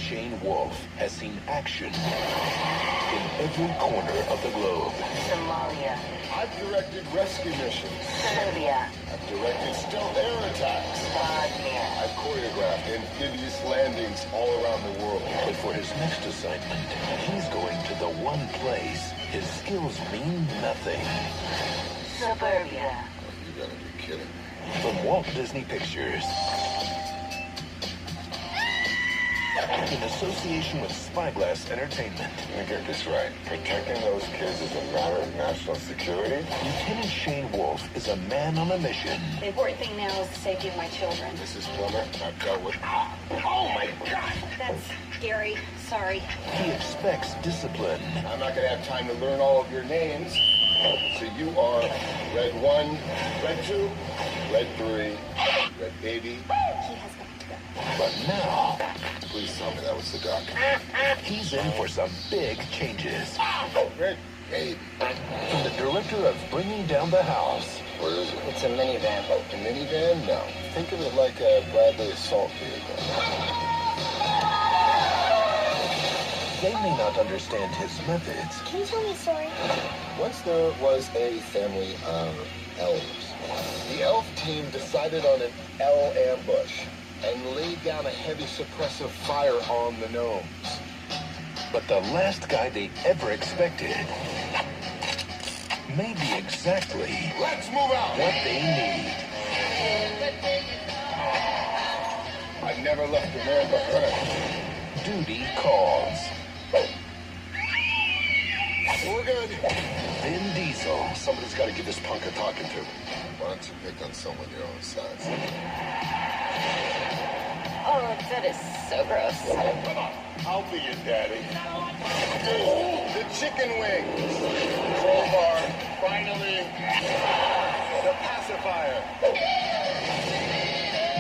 Shane Wolf has seen action in every corner of the globe. Somalia. I've directed rescue missions. Serbia. I've directed stealth air attacks. Bosnia. I've choreographed amphibious landings all around the world. But for his next assignment, he's going to the one place his skills mean nothing. Suburbia. Oh, you gotta be kidding me. From Walt Disney Pictures. In association with Spyglass Entertainment. Let me get this right. Protecting those kids is a matter of national security? Lieutenant Shane Wolf is a man on a mission. The important thing now is the safety of my children. Mrs. Plummer, I've dealt with... Oh my God! That's scary. Sorry. He expects discipline. I'm not gonna have time to learn all of your names. So you are Red 1, Red 2, Red 3, Red Baby. He has got to go. But now, Please tell me that was the duck. he's in for some big changes. Red Baby. From the director of Bringing Down the House, What is it? It's a minivan. A minivan? No. Think of it like a Bradley assault vehicle. they may not understand his methods. Can you tell me a story? Once there was a family of elves. The elf team decided on an L ambush and laid down a heavy suppressive fire on the gnomes. But the last guy they ever expected may be exactly Let's move out! what they need. I've never left America hurt. Duty calls. We're good. Vin Diesel. Somebody's got to give this punk a talking to. Why don't you pick on someone your own size? Oh, that is so gross. Come on, I'll be your daddy. The chicken wings. Crowbar. Finally. The pacifier.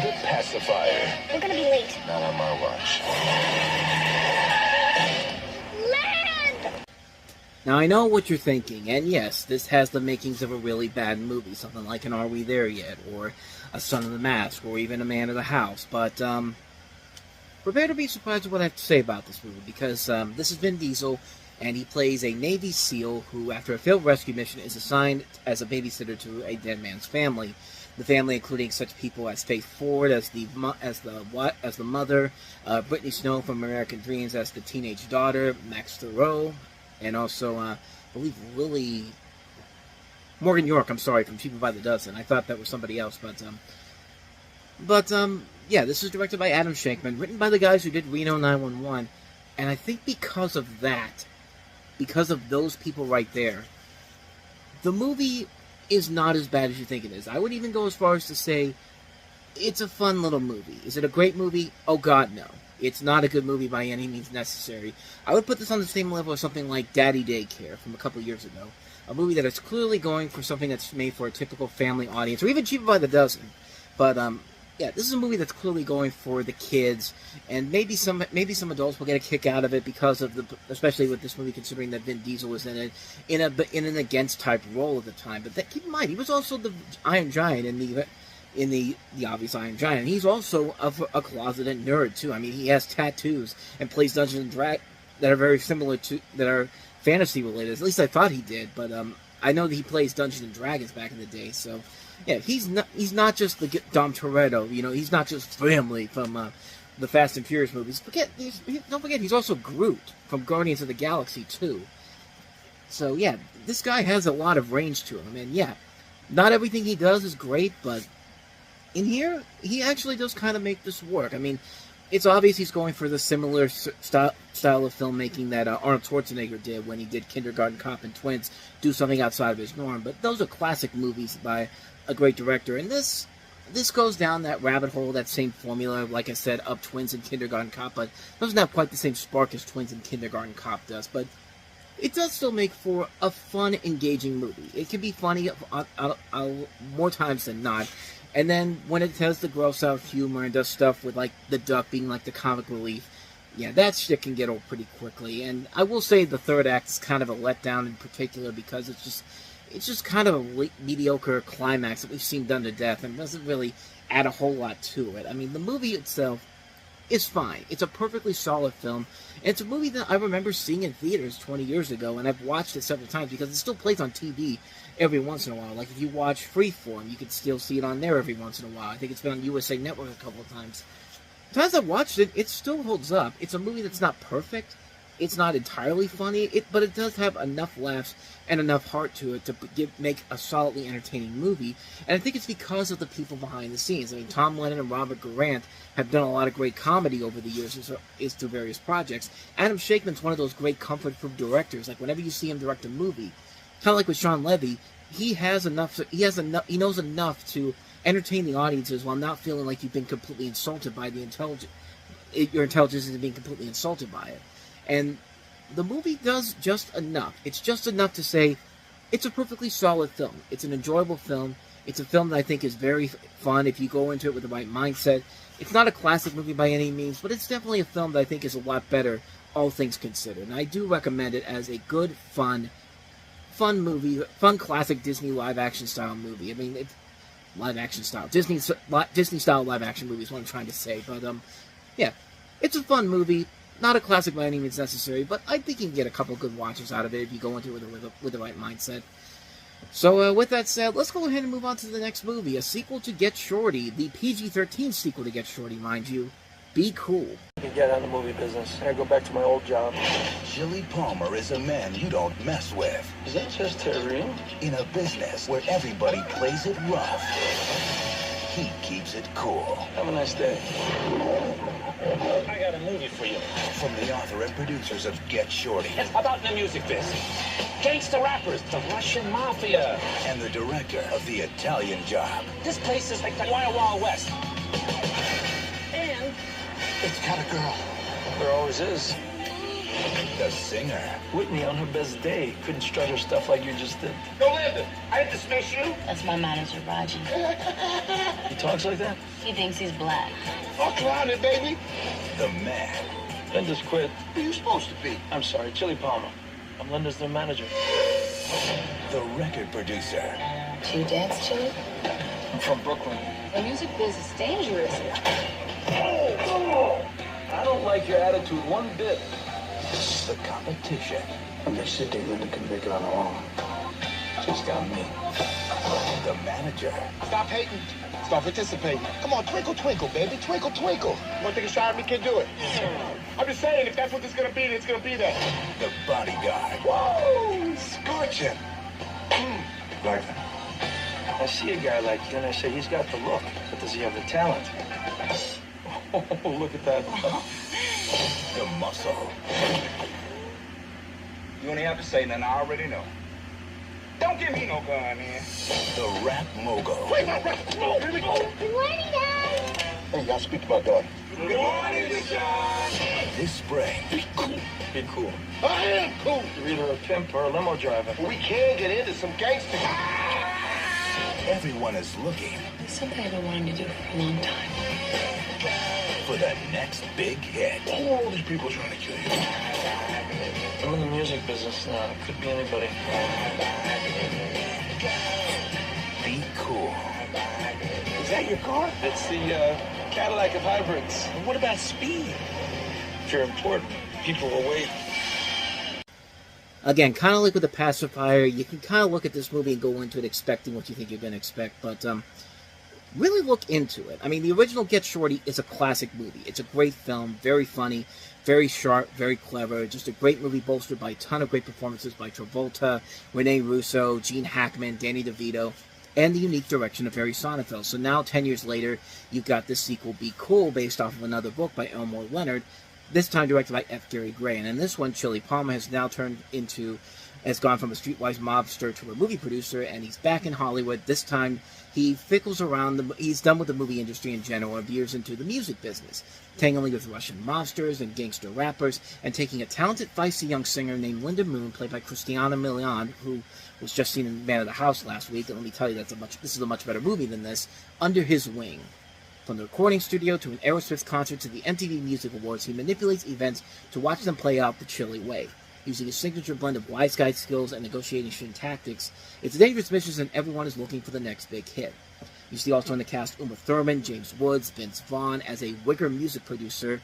The pacifier. We're gonna be late. Not on my watch. Land! Now, I know what you're thinking, and yes, this has the makings of a really bad movie, something like an Are We There Yet, or A Son of the Mask, or even A Man of the House, but, prepare to be surprised at what I have to say about this movie, because, this is Vin Diesel, and he plays a Navy SEAL who, after a failed rescue mission, is assigned as a babysitter to a dead man's family. The family including such people as Faith Ford as the mother, Brittany Snow from American Dreams as the teenage daughter, Max Thoreau, and also, I believe Morgan York, I'm sorry, from Cheaper by the Dozen. I thought that was somebody else, but yeah, this is directed by Adam Shankman, written by the guys who did Reno 911, and I think because of that, because of those people right there, the movie is not as bad as you think it is. I would even go as far as to say it's a fun little movie. Is it a great movie? Oh God, no. It's not a good movie by any means necessary. I would put this on the same level as something like Daddy Daycare from a couple years ago. A movie that is clearly going for something that's made for a typical family audience, or even Cheaper by the Dozen. But, yeah, this is a movie that's clearly going for the kids, and maybe some adults will get a kick out of it because of especially with this movie, considering that Vin Diesel was in it in an against type role at the time. But keep in mind, he was also the Iron Giant in the obvious Iron Giant. And he's also a closeted nerd too. I mean, he has tattoos and plays Dungeons and Dragons that are very similar to that are fantasy related. At least I thought he did, but I know that he plays Dungeons and Dragons back in the day, so. Yeah, he's not just the Dom Toretto, you know, he's not just family from the Fast and Furious movies. Don't forget, he's also Groot from Guardians of the Galaxy 2. So, yeah, this guy has a lot of range to him, and yeah, not everything he does is great, but in here, he actually does kind of make this work. I mean, it's obvious he's going for the similar style of filmmaking that Arnold Schwarzenegger did when he did Kindergarten Cop and Twins, do something outside of his norm, but those are classic movies by a great director, and this goes down that rabbit hole, that same formula, like I said, of Twins and Kindergarten Cop, but doesn't have quite the same spark as Twins and Kindergarten Cop does, but it does still make for a fun, engaging movie. It can be funny more times than not, and then when it has the gross-out humor and does stuff with, like, the duck being, like, the comic relief, yeah, that shit can get old pretty quickly, and I will say the third act is kind of a letdown in particular because it's just kind of a mediocre climax that we've seen done to death and doesn't really add a whole lot to it. I mean, the movie itself is fine. It's a perfectly solid film. And it's a movie that I remember seeing in theaters 20 years ago, and I've watched it several times because it still plays on TV every once in a while. Like, if you watch Freeform, you can still see it on there every once in a while. I think it's been on USA Network a couple of times. So as I've watched it, it still holds up. It's a movie that's not perfect. It's not entirely funny, but it does have enough laughs and enough heart to it to make a solidly entertaining movie. And I think it's because of the people behind the scenes. I mean, Tom Lennon and Robert Grant have done a lot of great comedy over the years through various projects. Adam Shakeman's one of those great comfort food directors. Like, whenever you see him direct a movie, kind of like with Sean Levy, he knows enough to entertain the audiences while not feeling like you've been completely insulted by your intelligence and being completely insulted by it. And the movie does just enough. It's just enough to say it's a perfectly solid film. It's an enjoyable film. It's a film that I think is very fun if you go into it with the right mindset. It's not a classic movie by any means, but it's definitely a film that I think is a lot better, all things considered. And I do recommend it as a good, fun movie, fun classic Disney live-action style movie. I mean, it's live-action style. Disney style live-action movie is what I'm trying to say. But, yeah, it's a fun movie. Not a classic by any means necessary, but I think you can get a couple good watches out of it if you go into it with the right mindset. So, with that said, let's go ahead and move on to the next movie, a sequel to Get Shorty, the PG-13 sequel to Get Shorty, mind you. Be Cool. I can get out of the movie business. I go back to my old job. Chili Palmer is a man you don't mess with. Is that just real? In a business where everybody plays it rough, he keeps it cool. Have a nice day. I got a movie for you. From the author and producers of Get Shorty. It's about the music biz. Gangster rappers, the Russian mafia. And the director of The Italian Job. This place is like the Wild Wild West. And it's got a girl. There always is. The singer. Whitney, on her best day, couldn't strut her stuff like you just did. Go, Landon. I didn't dismiss you. That's my manager, Raji. He talks like that? He thinks he's black. Fuck around it, baby. The man. Linda's quit. Who you supposed to be? I'm sorry, Chili Palmer. I'm Linda's new manager. The record producer. Do you dance, Chili? I'm from Brooklyn. The music biz is dangerous. I don't like your attitude one bit. The competition. And they said Linda can make it on her own. She's got me. The manager. Stop hating. Start participating. Come on, twinkle, twinkle, baby. Twinkle, twinkle. One thing is trying, me can do it. I'm just saying, if that's what it's gonna be, it's gonna be that. The bodyguard. Whoa! Scorching. Like that. I see a guy like you and I say he's got the look, but does he have the talent? Oh, look at that. The muscle. You only have to say nothing, I already know. Don't give me no gun, man. The rap mogul. Wait, my rap. Oh, here we go. Good morning, guys. Hey, y'all speak to my daughter. Good morning, John. This spring. Be cool. I am cool. You're either a pimp or a limo driver. We can get into some gangster. Everyone is looking It's something I've been wanting to do for a long time. for the next big hit. Who are all these people trying to kill you? I'm in the music business now. It could be anybody. Be cool. Is that your car? It's the Cadillac of hybrids. And what about speed? If you're important, people will wait. Again, kind of like with The Pacifier, you can kind of look at this movie and go into it expecting what you think you're going to expect, but really look into it. I mean, the original Get Shorty is a classic movie. It's a great film, very funny, very sharp, very clever, just a great movie bolstered by a ton of great performances by Travolta, Rene Russo, Gene Hackman, Danny DeVito, and the unique direction of Harry Sonnenfeld. So now, 10 years later, you've got this sequel, Be Cool, based off of another book by Elmore Leonard, this time directed by F. Gary Gray. And in this one, Chili Palmer has now has gone from a streetwise mobster to a movie producer, and he's back in Hollywood. This time, he fickles around. He's done with the movie industry in general and veers into the music business, tangling with Russian mobsters and gangster rappers, and taking a talented, feisty young singer named Linda Moon, played by Christiana Milian, who was just seen in Man of the House last week. And let me tell you, this is a much better movie than this, under his wing. From the recording studio to an Aerosmith concert to the MTV Music Awards, he manipulates events to watch them play out the Chili way. Using a signature blend of wise guy skills and negotiation tactics, it's a dangerous mission and everyone is looking for the next big hit. You see also in the cast Uma Thurman, James Woods, Vince Vaughn as a Wigger music producer,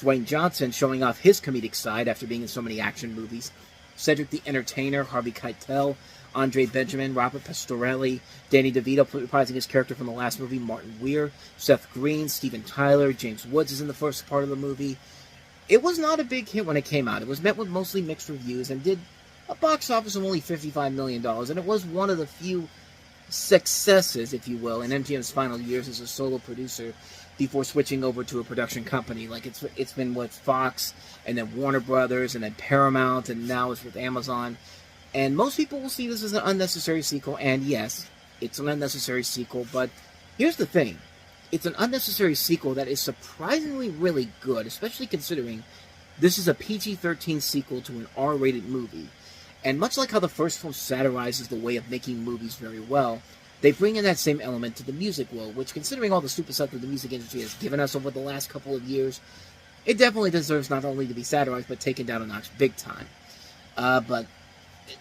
Dwayne Johnson showing off his comedic side after being in so many action movies, Cedric the Entertainer, Harvey Keitel, Andre Benjamin, Robert Pastorelli, Danny DeVito reprising his character from the last movie, Martin Weir, Seth Green, Steven Tyler, James Woods is in the first part of the movie. It was not a big hit when it came out. It was met with mostly mixed reviews and did a box office of only $55 million, and it was one of the few successes, if you will, in MGM's final years as a solo producer before switching over to a production company. Like, it's been with Fox, and then Warner Brothers, and then Paramount, and now it's with Amazon. And most people will see this as an unnecessary sequel, and yes, it's an unnecessary sequel, but here's the thing. It's an unnecessary sequel that is surprisingly really good, especially considering this is a PG-13 sequel to an R-rated movie. And much like how the first film satirizes the way of making movies very well, they bring in that same element to the music world, which, considering all the stupid stuff that the music industry has given us over the last couple of years, it definitely deserves not only to be satirized, but taken down a notch big time. But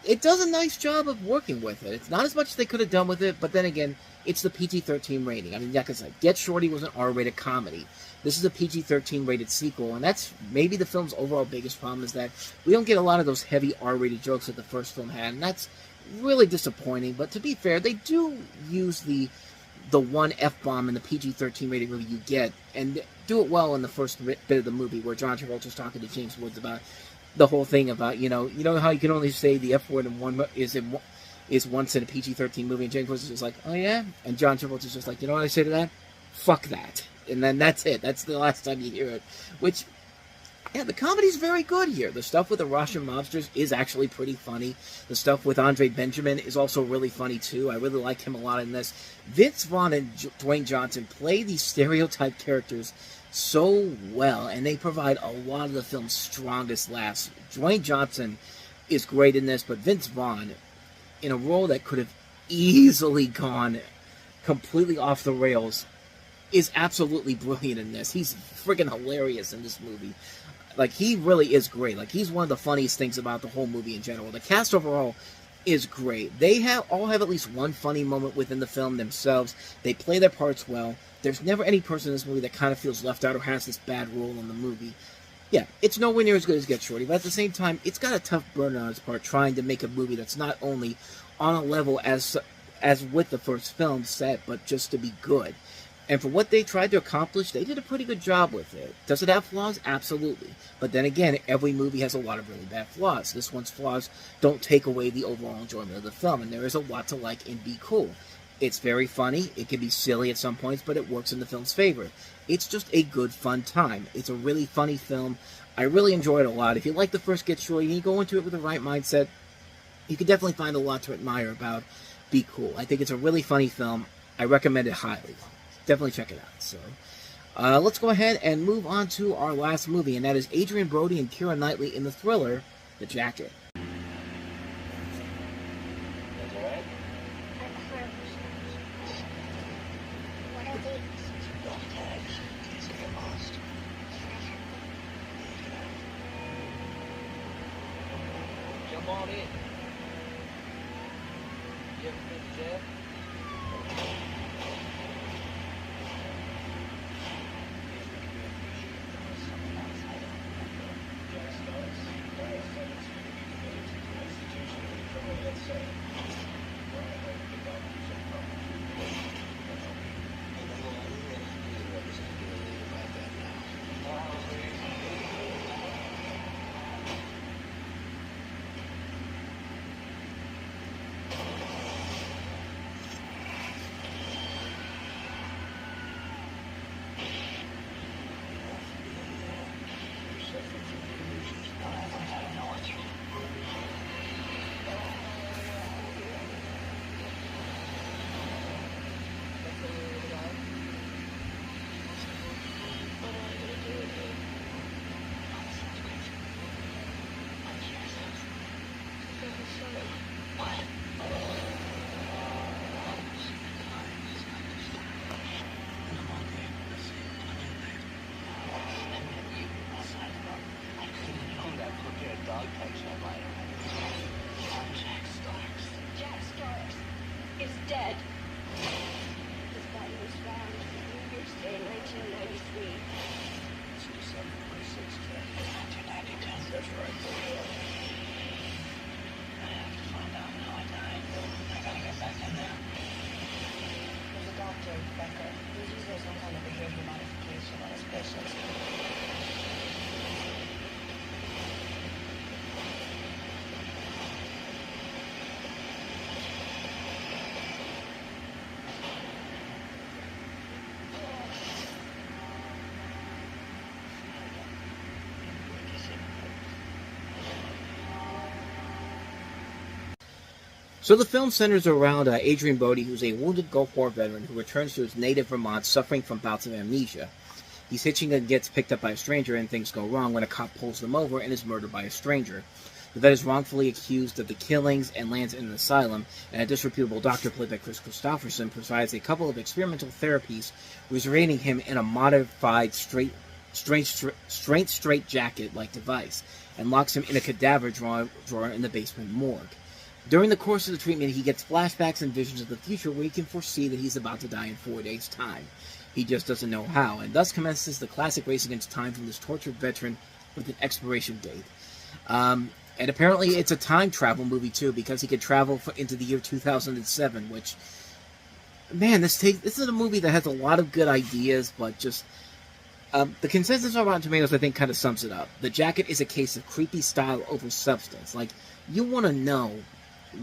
it does a nice job of working with it. It's not as much as they could have done with it, but then again, it's the PG-13 rating. I mean, like I said, Get Shorty was an R-rated comedy. This is a PG-13 rated sequel, and that's maybe the film's overall biggest problem, is that we don't get a lot of those heavy R-rated jokes that the first film had, and that's really disappointing. But to be fair, they do use the one F-bomb in the PG-13 rated movie you get, and do it well in the first bit of the movie, where John Travolta's talking to James Woods about the whole thing about, you know how you can only say the F word in one is once in a PG-13 movie, and James Woods is just like, oh yeah? And John Travolta's just like, you know what I say to that? Fuck that. And then that's it. That's the last time you hear it. Which, yeah, the comedy's very good here. The stuff with the Russian mobsters is actually pretty funny. The stuff with Andre Benjamin is also really funny, too. I really like him a lot in this. Vince Vaughn and Dwayne Johnson play these stereotype characters so well, and they provide a lot of the film's strongest laughs. Dwayne Johnson is great in this, but Vince Vaughn, in a role that could have easily gone completely off the rails, is absolutely brilliant in this. He's freaking hilarious in this movie. Like, he really is great. Like, he's one of the funniest things about the whole movie in general. The cast overall is great. They all have at least one funny moment within the film themselves. They play their parts well. There's never any person in this movie that kind of feels left out or has this bad role in the movie. Yeah, it's nowhere near as good as Get Shorty, but at the same time, it's got a tough burden on its part trying to make a movie that's not only on a level as with the first film set, but just to be good. And for what they tried to accomplish, they did a pretty good job with it. Does it have flaws? Absolutely. But then again, every movie has a lot of really bad flaws. This one's flaws don't take away the overall enjoyment of the film, and there is a lot to like and be cool. It's very funny. It can be silly at some points, but it works in the film's favor. It's just a good, fun time. It's a really funny film. I really enjoy it a lot. If you like the first Get Shorty and you go into it with the right mindset, you can definitely find a lot to admire about Be Cool. I think it's a really funny film. I recommend it highly. Definitely check it out. So, let's go ahead and move on to our last movie, and that is Adrian Brody and Keira Knightley in the thriller, The Jacket. What are these? Jump on in. You ever been to jail? So the film centers around Adrian Brody, who's a wounded Gulf War veteran who returns to his native Vermont suffering from bouts of amnesia. He's hitching and gets picked up by a stranger, and things go wrong when a cop pulls them over and is murdered by a stranger. The vet is wrongfully accused of the killings and lands in an asylum, and a disreputable doctor played by Chris Christopherson provides a couple of experimental therapies, resurrecting him in a modified straight-jacket-like device, and locks him in a cadaver drawer in the basement morgue. During the course of the treatment, he gets flashbacks and visions of the future where he can foresee that he's about to die in 4 days' time. He just doesn't know how, and thus commences the classic race against time from this tortured veteran with an expiration date. And apparently it's a time travel movie, too, because he could travel into the year 2007, which, man, this is a movie that has a lot of good ideas, but just... the consensus on Rotten Tomatoes, I think, kind of sums it up. The Jacket is a case of creepy style over substance. Like, you want to know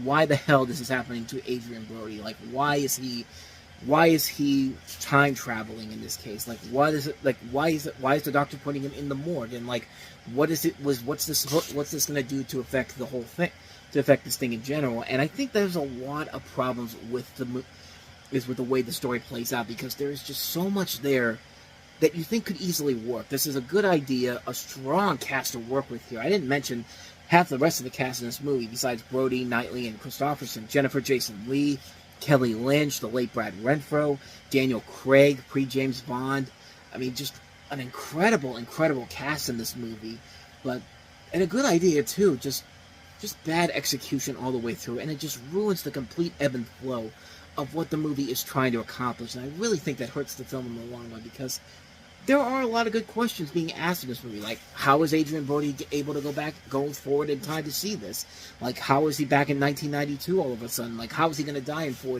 why the hell this is happening to Adrian Brody. Like, why is he time traveling in this case? Like, why is the doctor putting him in the morgue? And like, what's this going to do to affect the whole thing, to affect this thing in general? And I think there's a lot of problems with the way the story plays out, because there is just so much there that you think could easily work. This is a good idea, a strong cast to work with here. I didn't mention half the rest of the cast in this movie, besides Brody, Knightley, and Christopherson: Jennifer Jason Leigh, Kelly Lynch, the late Brad Renfro, Daniel Craig, pre-James Bond. I mean, just an incredible cast in this movie. And a good idea, too. Just bad execution all the way through, and it just ruins the complete ebb and flow of what the movie is trying to accomplish. And I really think that hurts the film in the long run, because there are a lot of good questions being asked in this movie. Like, how is Adrian Brody able to go forward in time to see this? Like, how is he back in 1992 all of a sudden? Like, how is he going to die in 4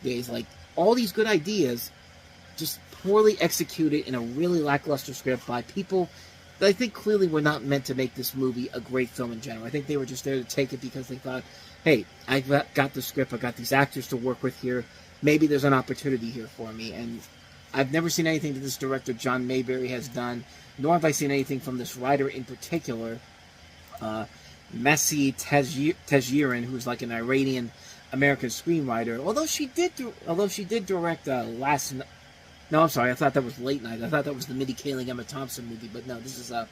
days? Like, all these good ideas just poorly executed in a really lackluster script by people that I think clearly were not meant to make this movie a great film in general. I think they were just there to take it because they thought, hey, I've got the script, I've got these actors to work with here, maybe there's an opportunity here for me. And I've never seen anything that this director, John Mayberry, has done, nor have I seen anything from this writer in particular, Messi Tejjiran, who's like an Iranian-American screenwriter. Although she did direct Last Night. No, I'm sorry, I thought that was Late Night. I thought that was the Mindy Kaling, Emma Thompson movie, but no, this is a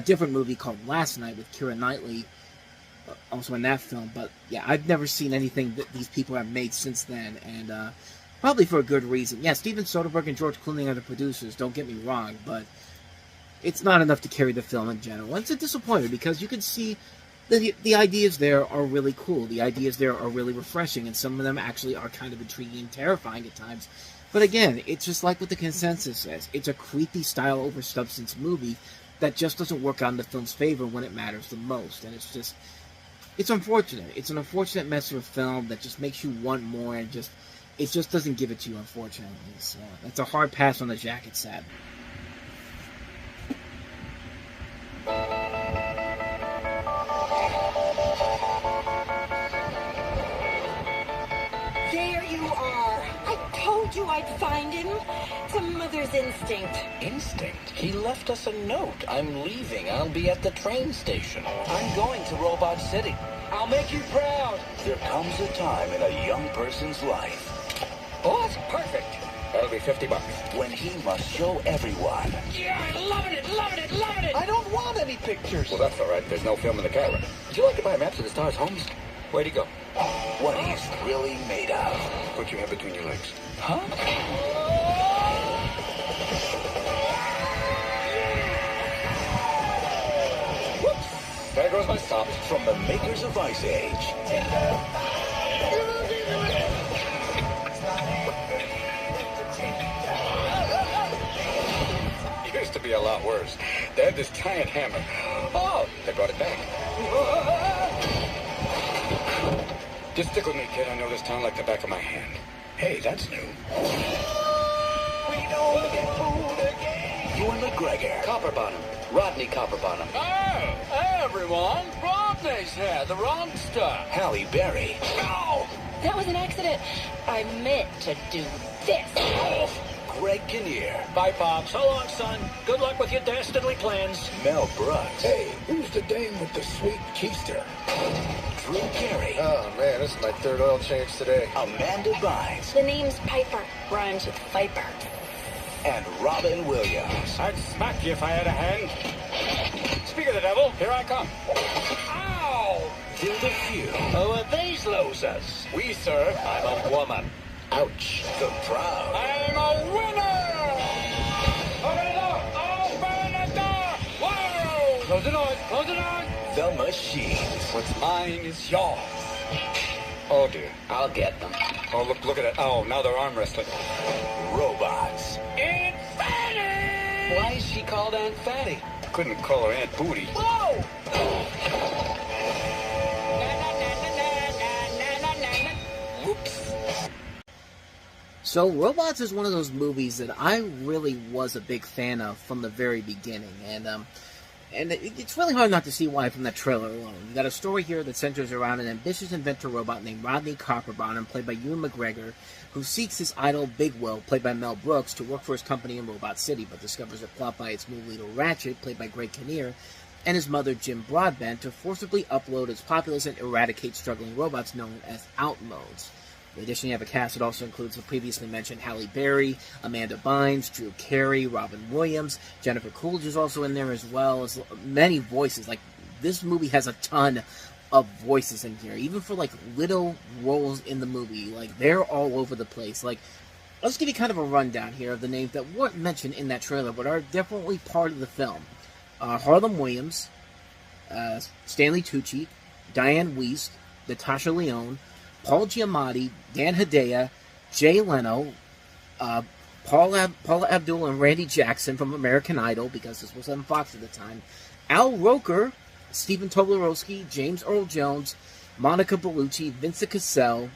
different movie called Last Night with Keira Knightley, also in that film. But yeah, I've never seen anything that these people have made since then, and probably for a good reason. Yeah, Steven Soderbergh and George Clooney are the producers, don't get me wrong, but it's not enough to carry the film in general. And it's a disappointment, because you can see the ideas there are really cool. The ideas there are really refreshing, and some of them actually are kind of intriguing and terrifying at times. But again, it's just like what the consensus says. It's a creepy style over substance movie that just doesn't work out in the film's favor when it matters the most. And it's unfortunate. It's an unfortunate mess of a film that just makes you want more, and it just doesn't give it to you, unfortunately. So that's a hard pass on The Jacket, sad. There you are. I told you I'd find him. It's a mother's instinct. Instinct? He left us a note. I'm leaving. I'll be at the train station. I'm going to Robot City. I'll make you proud. There comes a time in a young person's life Oh, that's perfect. That'll be $50. when he must show everyone Yeah, loving it, loving it, loving it. I don't want any pictures. Well, that's all right. There's no film in the camera. Would you like to buy maps of the stars' homes? Where'd he go? what he's really made of. Put your head between your legs. Huh? Whoops! There goes my stop. From the makers of Ice Age. Used to be a lot worse. They had this giant hammer. Oh, they brought it back. Just stick with me, kid. I know this town like the back of my hand. Hey, that's new. We don't get fooled again. Ewan McGregor. Copperbottom. Rodney Copperbottom. Oh, hey, everyone. Rodney's here, the roadster. Halle Berry. No! That was an accident. I meant to do this. Oh. Greg Kinnear. Bye, Pop. So long, son. Good luck with your dastardly plans. Mel Brooks. Hey, who's the dame with the sweet keister? Drew Carey. Oh, man, this is my third oil change today. Amanda Bynes. The name's Piper. Rhymes with Viper. And Robin Williams. I'd smack you if I had a hand. Speak of the devil, here I come. Ow! They're the few. Who are these losers? We, sir. I'm a woman. Ouch. The proud. I'm a winner! Open the door! Open the door! Whoa! Close the door! Close the door! The machines. What's mine is yours. Oh, dear. I'll get them. Oh, look at it. Oh, now they're arm wrestling. Robots. Aunt Fatty! Why is she called Aunt Fatty? Couldn't call her Aunt Booty. Whoa! Whoops. So, Robots is one of those movies that I really was a big fan of from the very beginning, and it's really hard not to see why from that trailer alone. You got a story here that centers around an ambitious inventor robot named Rodney Copperbottom, played by Ewan McGregor, who seeks his idol Big Will, played by Mel Brooks, to work for his company in Robot City, but discovers a plot by its new leader Ratchet, played by Greg Kinnear, and his mother Jim Broadbent, to forcibly upload its populace and eradicate struggling robots known as Outmodes. In addition, you have a cast that also includes the previously mentioned Halle Berry, Amanda Bynes, Drew Carey, Robin Williams, Jennifer Coolidge is also in there, as well as many voices. Like, this movie has a ton of voices in here, even for like little roles in the movie. Like, they're all over the place. Like, let's give you kind of a rundown here of the names that weren't mentioned in that trailer, but are definitely part of the film. Harlan Williams, Stanley Tucci, Diane Wiest, Natasha Lyonne, Paul Giamatti, Dan Hedaya, Jay Leno, Paula Abdul and Randy Jackson from American Idol, because this was on Fox at the time, Al Roker, Stephen Tobolowsky, James Earl Jones, Monica Bellucci, Vincent Cassell.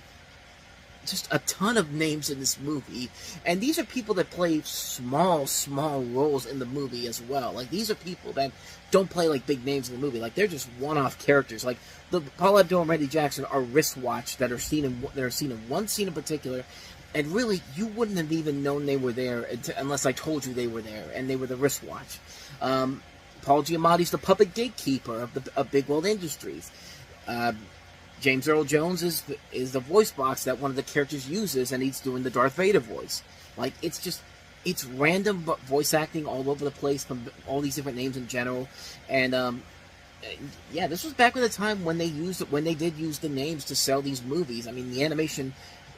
Just a ton of names in this movie, and these are people that play small roles in the movie as well. Like, these are people that don't play like big names in the movie. Like, they're just one-off characters. Like, the Paul Abdul and Randy Jackson are wristwatch that are seen in one scene in particular, and really you wouldn't have even known they were there unless I told you they were there, and they were the wristwatch. Paul Giamatti's the puppet gatekeeper of Big World Industries. James Earl Jones is the voice box that one of the characters uses, and he's doing the Darth Vader voice. Like, it's random voice acting all over the place from all these different names in general. And yeah, this was back at the time when they did use the names to sell these movies. I mean, the animation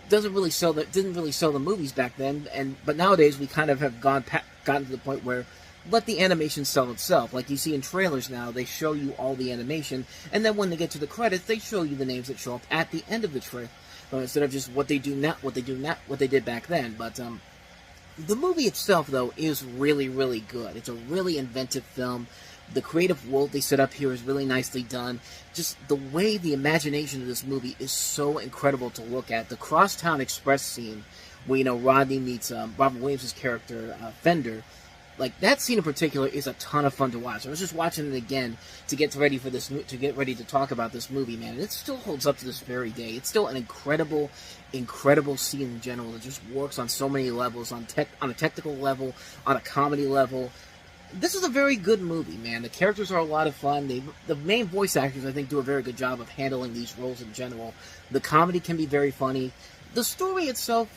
didn't really sell the movies back then, but nowadays we kind of have gotten to the point where let the animation sell itself. Like you see in trailers now, they show you all the animation, and then when they get to the credits, they show you the names that show up at the end of the trailer, instead of just what they did back then. But the movie itself, though, is really, really good. It's a really inventive film. The creative world they set up here is really nicely done. Just the way the imagination of this movie is so incredible to look at. The Crosstown Express scene, where Rodney meets Robin Williams' character Fender. Like, that scene in particular is a ton of fun to watch. I was just watching it again to get ready to talk about this movie, man. And it still holds up to this very day. It's still an incredible scene in general. It just works on so many levels, on a technical level, on a comedy level. This is a very good movie, man. The characters are a lot of fun. The main voice actors, I think, do a very good job of handling these roles in general. The comedy can be very funny. The story itself,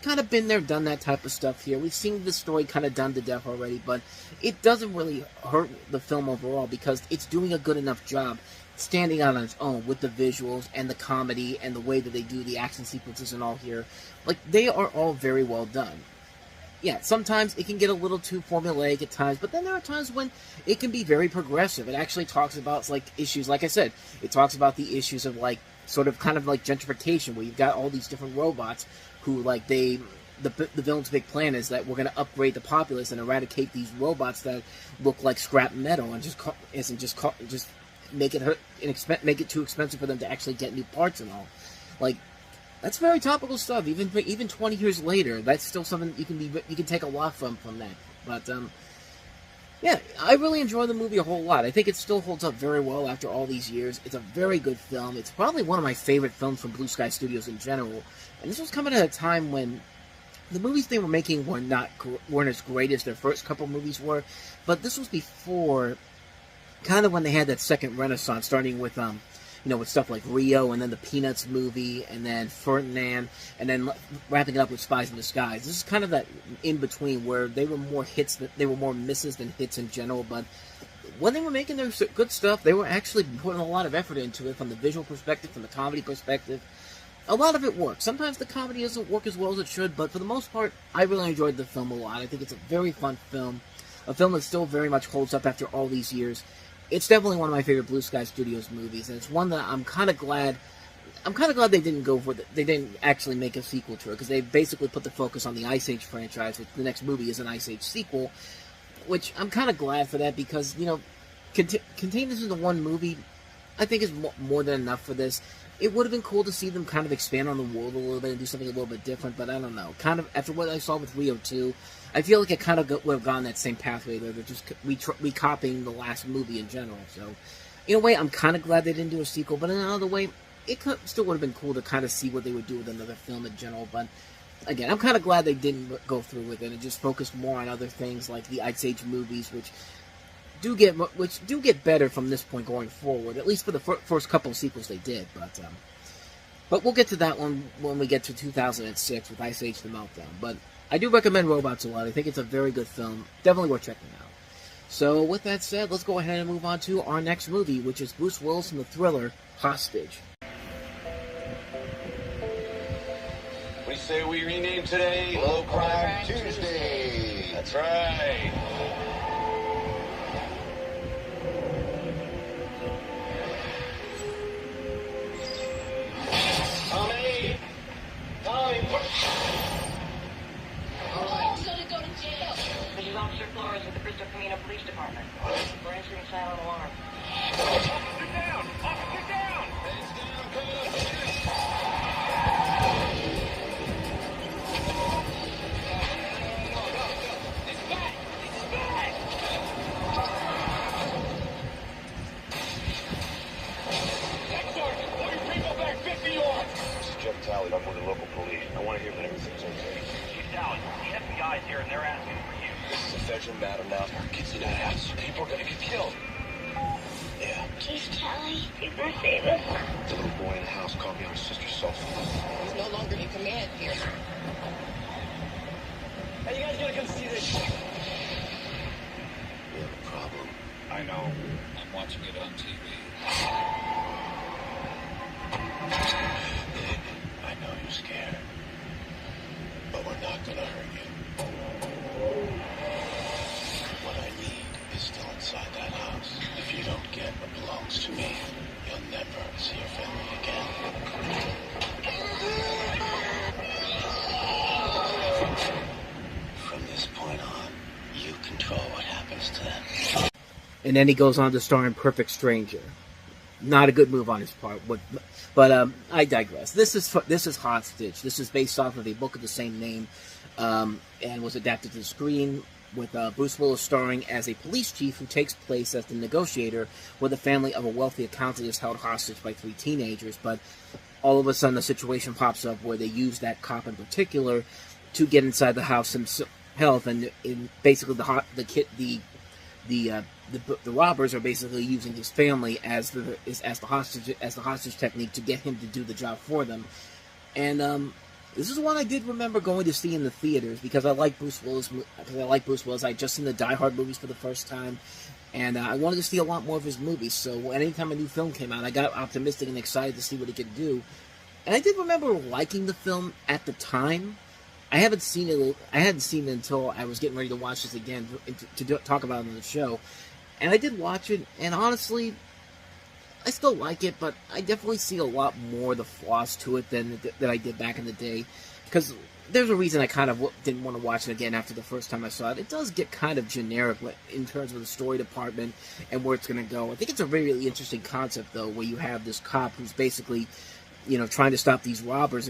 kind of been there, done that type of stuff here. We've seen the story kind of done to death already, but it doesn't really hurt the film overall because it's doing a good enough job standing out on its own with the visuals and the comedy and the way that they do the action sequences and all here. Like, they are all very well done. Yeah, sometimes it can get a little too formulaic at times, but then there are times when it can be very progressive. It actually talks about, like, issues, like I said, it talks about the issues of, like, sort of kind of like gentrification, where you've got all these different robots who, like, the villain's big plan is that we're going to upgrade the populace and eradicate these robots that look like scrap metal and just make it too expensive for them to actually get new parts and all. Like, that's very topical stuff. Even 20 years later, that's still something you can take a lot from that. But yeah, I really enjoy the movie a whole lot. I think it still holds up very well after all these years. It's a very good film. It's probably one of my favorite films from Blue Sky Studios in general. And this was coming at a time when the movies they were making weren't as great as their first couple movies were. But this was before, kind of when they had that second renaissance, starting with with stuff like Rio, and then the Peanuts movie, and then Ferdinand, and then wrapping it up with Spies in Disguise. This is kind of that in-between where they were more misses than hits in general, but when they were making their good stuff, they were actually putting a lot of effort into it from the visual perspective, from the comedy perspective. A lot of it works. Sometimes the comedy doesn't work as well as it should, but for the most part, I really enjoyed the film a lot. I think it's a very fun film, a film that still very much holds up after all these years. It's definitely one of my favorite Blue Sky Studios movies, and it's one that I'm kind of glad they didn't go for they didn't actually make a sequel to it, because they basically put the focus on the Ice Age franchise, which the next movie is an Ice Age sequel, which I'm kind of glad for that, because, contain this into one movie, I think is more than enough for this. It would have been cool to see them kind of expand on the world a little bit and do something a little bit different, but I don't know. Kind of, after what I saw with Rio 2, I feel like it kind of would have gone that same pathway. They're just recopying the last movie in general. So, in a way, I'm kind of glad they didn't do a sequel, but in another way, it still would have been cool to kind of see what they would do with another film in general. But, again, I'm kind of glad they didn't go through with it and just focus more on other things like the Ice Age movies, which do get better from this point going forward, at least for the first couple of sequels they did. But we'll get to that one when we get to 2006 with Ice Age: The Meltdown. But I do recommend Robots a lot. I think it's a very good film. Definitely worth checking out. So with that said, let's go ahead and move on to our next movie, which is Bruce Willis in the thriller Hostage. We say we rename today Low Crime Tuesday. That's right. Tommy! Who's gonna go to jail? This is Officer Flores with the Bristol Kino Police Department. We're answering silent alarm. Sit down! Sit down! He's back! He's back! Next sergeant, pull your people back 50 yards! This is Jeff Talley. I'm with the local police. I want to hear that everything's okay. Chief Dallas, the FBI's here and they're asking for you. This is a federal matter now. There are kids in that house. People are going to get killed. Yeah. Please, Kelly, you can save us. The little boy in the house called me on his sister's cell phone. He's no longer in command here. Hey, you guys gotta come see this. We have a problem. I know. I'm watching it on TV. I know you're scared. But we're not going to hurt you. What I need is still inside that house. If you don't get what belongs to me, you'll never see your family again. From this point on, you control what happens to them. And then he goes on to star in Perfect Stranger. Not a good move on his part, but I digress. This is Hostage. This is based off of a book of the same name, and was adapted to the screen, with Bruce Willis starring as a police chief who takes place as the negotiator where the family of a wealthy accountant is held hostage by 3 teenagers. But all of a sudden, a situation pops up where they use that cop in particular to get inside the house himself, and basically the robbers are basically using his family as the hostage technique to get him to do the job for them. And this is one I did remember going to see in the theaters because I like Bruce Willis. I just seen the Die Hard movies for the first time, and I wanted to see a lot more of his movies. So anytime a new film came out, I got optimistic and excited to see what he could do. And I did remember liking the film at the time. I hadn't seen it until I was getting ready to watch this again to talk about it on the show. And I did watch it, and honestly, I still like it, but I definitely see a lot more of the flaws to it than I did back in the day. Because there's a reason I kind of didn't want to watch it again after the first time I saw it. It does get kind of generic in terms of the story department and where it's going to go. I think it's a really interesting concept, though, where you have this cop who's basically trying to stop these robbers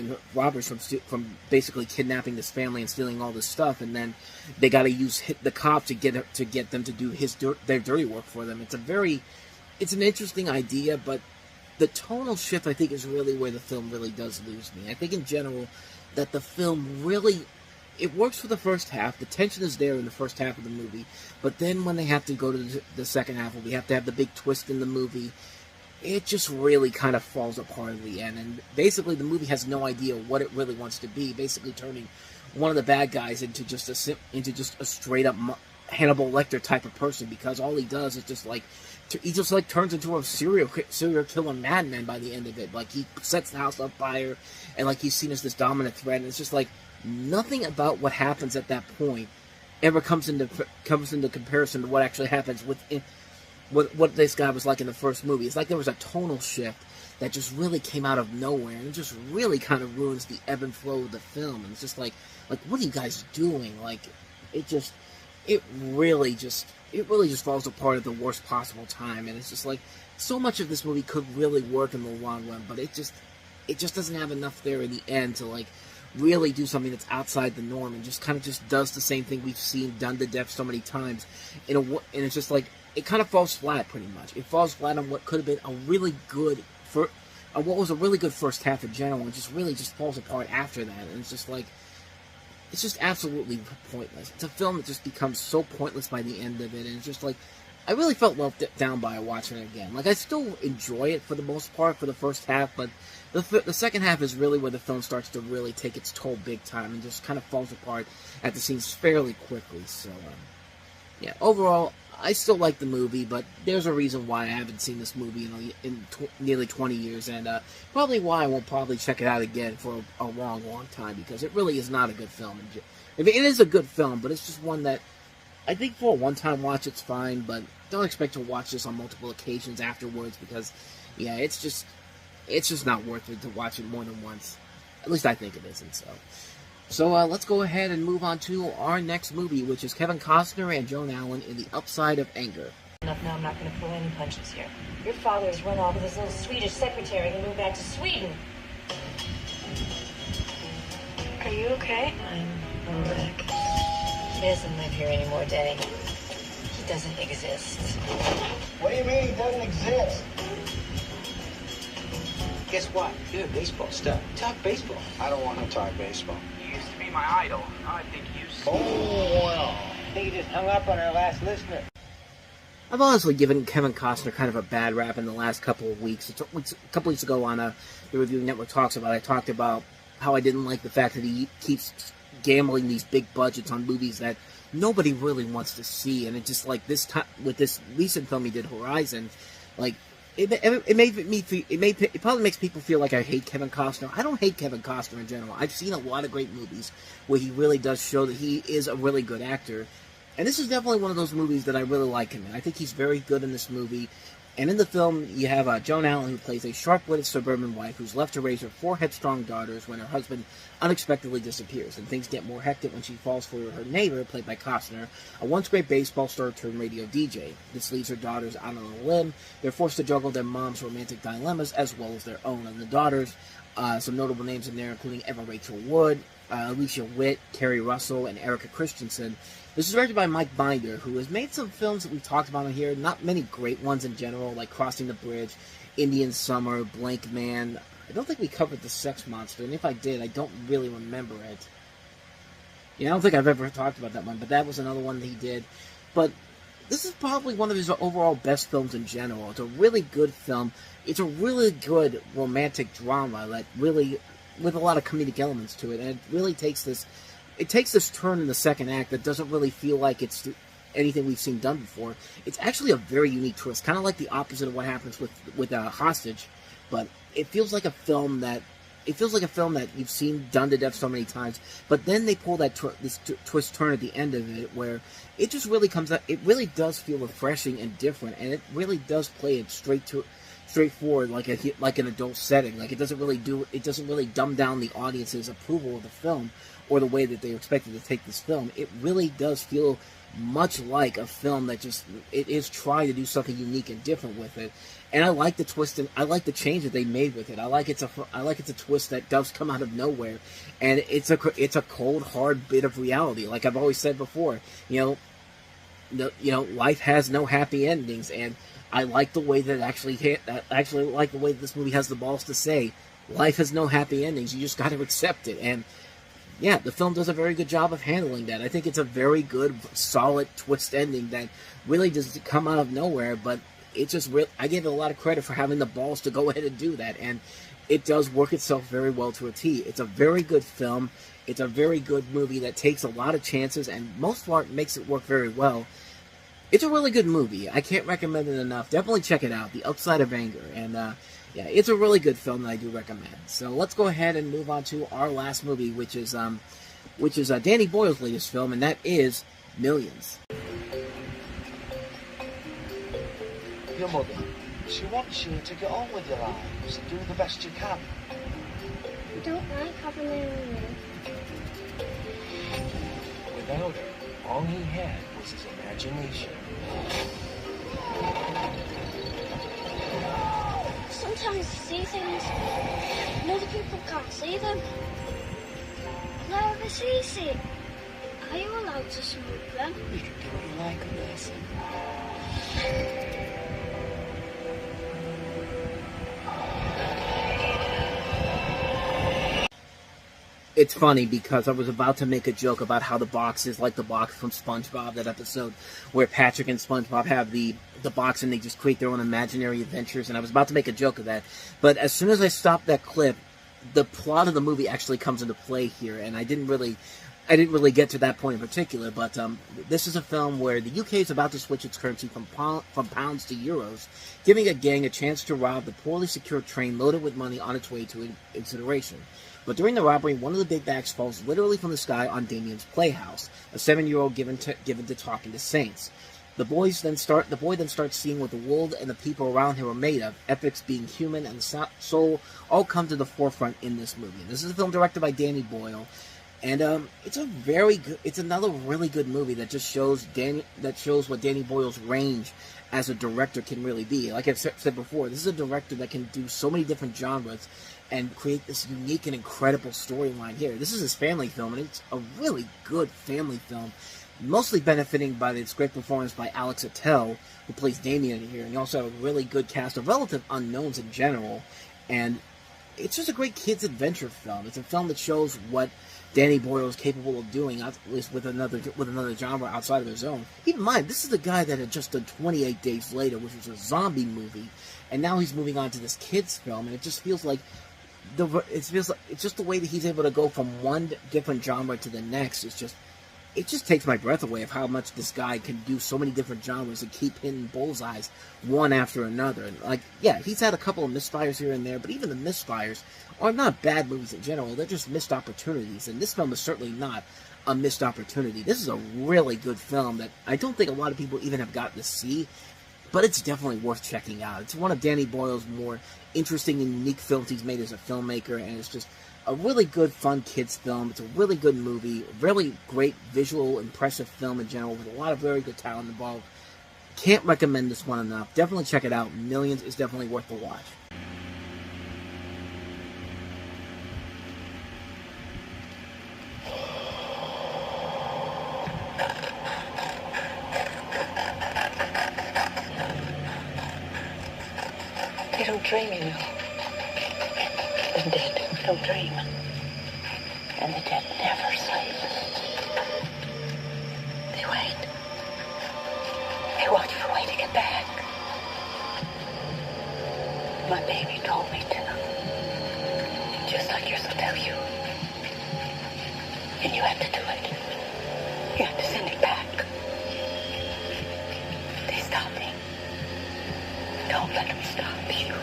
from basically kidnapping this family and stealing all this stuff, and then they got to use the cop to get them to do their dirty work for them. It's an interesting idea, but the tonal shift, I think, is really where the film really does lose me. I think in general that the film really, it works for the first half. The tension is there in the first half of the movie, but then when they have to go to the second half, where we have to have the big twist in the movie, it just really kind of falls apart at the end. And basically the movie has no idea what it really wants to be, basically turning one of the bad guys into just a straight up Hannibal Lecter type of person, because all he does is he turns into a serial killer madman by the end of it. Like, he sets the house on fire, and like, he's seen as this dominant threat, and it's just like nothing about what happens at that point ever comes into comparison to what actually happens within what this guy was like in the first movie. It's like there was a tonal shift that just really came out of nowhere, and it just really kind of ruins the ebb and flow of the film. And it's just like what are you guys doing? Like, it really just falls apart at the worst possible time. And it's just like, so much of this movie could really work in the long run, but it just doesn't have enough there in the end to like really do something that's outside the norm, and just kind of just does the same thing we've seen done to death so many times. And it's just like, it kind of falls flat pretty much. It falls flat on what could have been a really good what was a really good first half in general, and just really just falls apart after that. And it's just like, it's just absolutely pointless. It's a film that just becomes so pointless by the end of it, and it's just like, I really felt let down by watching it again. Like, I still enjoy it for the most part for the first half, but the second half is really where the film starts to really take its toll big time, and just kind of falls apart at the seams fairly quickly. So, yeah, overall, I still like the movie, but there's a reason why I haven't seen this movie in nearly 20 years, and probably why I won't probably check it out again for a long, long time, because it really is not a good film. It is a good film, but it's just one that I think for a one-time watch it's fine, but don't expect to watch this on multiple occasions afterwards, because, yeah, it's just not worth it to watch it more than once. At least I think it isn't, so. So let's go ahead and move on to our next movie, which is Kevin Costner and Joan Allen in The Upside of Anger. No, I'm not going to pull any punches here. Your father has run off with his little Swedish secretary and moved back to Sweden. Are you okay? I'm a wreck. He doesn't live here anymore, Daddy. He doesn't exist. What do you mean he doesn't exist? Guess what? You're baseball stuff. Talk baseball. I don't want to talk baseball. You used to be my idol. Now I think you suck. Oh, well. I think he just hung up on our last listener. I've honestly given Kevin Costner kind of a bad rap in the last couple of weeks. A couple weeks ago on the Review Network Talks About, I talked about how I didn't like the fact that he keeps gambling these big budgets on movies that nobody really wants to see. And it just, like, this time, with this recent film he did, Horizon, like, it probably makes people feel like I hate Kevin Costner. I don't hate Kevin Costner in general. I've seen a lot of great movies where he really does show that he is a really good actor. And this is definitely one of those movies that I really like him in. I think he's very good in this movie. And in the film, you have Joan Allen, who plays a sharp-witted suburban wife who's left to raise her 4 headstrong daughters when her husband unexpectedly disappears. And things get more hectic when she falls for her neighbor, played by Costner, a once great baseball star turned radio DJ. This leaves her daughters out on a limb. They're forced to juggle their mom's romantic dilemmas as well as their own. And the daughters, some notable names in there, including Eva Rachel Wood, Alicia Witt, Kerry Russell, and Erica Christensen. This is directed by Mike Binder, who has made some films that we've talked about on here. Not many great ones in general, like Crossing the Bridge, Indian Summer, Blank Man. I don't think we covered The Sex Monster, and if I did, I don't really remember it. Yeah, I don't think I've ever talked about that one, but that was another one that he did. But this is probably one of his overall best films in general. It's a really good film. It's a really good romantic drama that really, with a lot of comedic elements to it, and it really takes this turn in the second act that doesn't really feel like it's anything we've seen done before. It's actually a very unique twist, kind of like the opposite of what happens with Hostage, but it feels like a film that you've seen done to death so many times. But then they pull that twist turn at the end of it, where it just really comes out. It really does feel refreshing and different, and it really does play it straightforward, like an adult setting. Like, it doesn't really dumb down the audience's approval of the film or the way that they expected to take this film. It really does feel much like a film that it is trying to do something unique and different with it. And I like the twist, and I like the change that they made with it. I like it's a twist that does come out of nowhere, and it's a cold, hard bit of reality. Like I've always said before, life has no happy endings, and I like the way that actually like the way that this movie has the balls to say life has no happy endings. You just got to accept it, and yeah, the film does a very good job of handling that. I think it's a very good, solid twist ending that really doesn't come out of nowhere, but it just I give it a lot of credit for having the balls to go ahead and do that, and it does work itself very well to a T. It's a very good film. It's a very good movie that takes a lot of chances, and most part makes it work very well. It's a really good movie. I can't recommend it enough. Definitely check it out, The Outside of Anger, and yeah, it's a really good film that I do recommend. So let's go ahead and move on to our last movie, which is Danny Boyle's latest film, and that is Millions. Your mother, she wants you to get on with your lives and do the best you can. I don't like having my own room. Without her, all he had was his imagination. Sometimes I see things, and other people can't see them. Now if I see it, are you allowed to smoke them? You can do what you like on this. It's funny because I was about to make a joke about how the box is like the box from SpongeBob, that episode where Patrick and SpongeBob have the box and they just create their own imaginary adventures, and I was about to make a joke of that. But as soon as I stopped that clip, the plot of the movie actually comes into play here, and I didn't really get to that point in particular, but this is a film where the UK is about to switch its currency from pounds to euros, giving a gang a chance to rob the poorly secured train loaded with money on its way to incineration. But during the robbery, one of the big bags falls literally from the sky on Damien's playhouse, a 7-year-old given to talking to saints. The boy then starts seeing what the world and the people around him are made of, ethics, being human, and the soul all come to the forefront in this movie. This is a film directed by Danny Boyle, and it's another really good movie that just shows what Danny Boyle's range as a director can really be. Like I've said before, this is a director that can do so many different genres and create this unique and incredible storyline here. This is his family film, and it's a really good family film, mostly benefiting by this great performance by Alex Attell, who plays Damien here, and you also have a really good cast of relative unknowns in general, and it's just a great kids' adventure film. It's a film that shows what Danny Boyle is capable of doing, at least with another genre outside of his own. Keep in mind, this is the guy that had just done 28 Days Later, which was a zombie movie, and now he's moving on to this kids' film, and it just feels like it's just the way that he's able to go from one different genre to the next. It just takes my breath away of how much this guy can do so many different genres and keep hitting bullseyes one after another. And like, yeah, he's had a couple of misfires here and there, but even the misfires are not bad movies in general. They're just missed opportunities, and this film is certainly not a missed opportunity. This is a really good film that I don't think a lot of people even have gotten to see, but it's definitely worth checking out. It's one of Danny Boyle's more interesting and unique films he's made as a filmmaker, and it's just a really good, fun kids film. It's a really good movie, really great visual, impressive film in general, with a lot of very good talent involved. Can't recommend this one enough. Definitely check it out. Millions is definitely worth the watch. They don't dream, you know. The dead don't dream. And the dead never sleep. They wait. They watch for a way to get back. My baby told me to. Just like yours will tell you. And you have to do it. You have to send it back. They stop me. Don't let them stop you.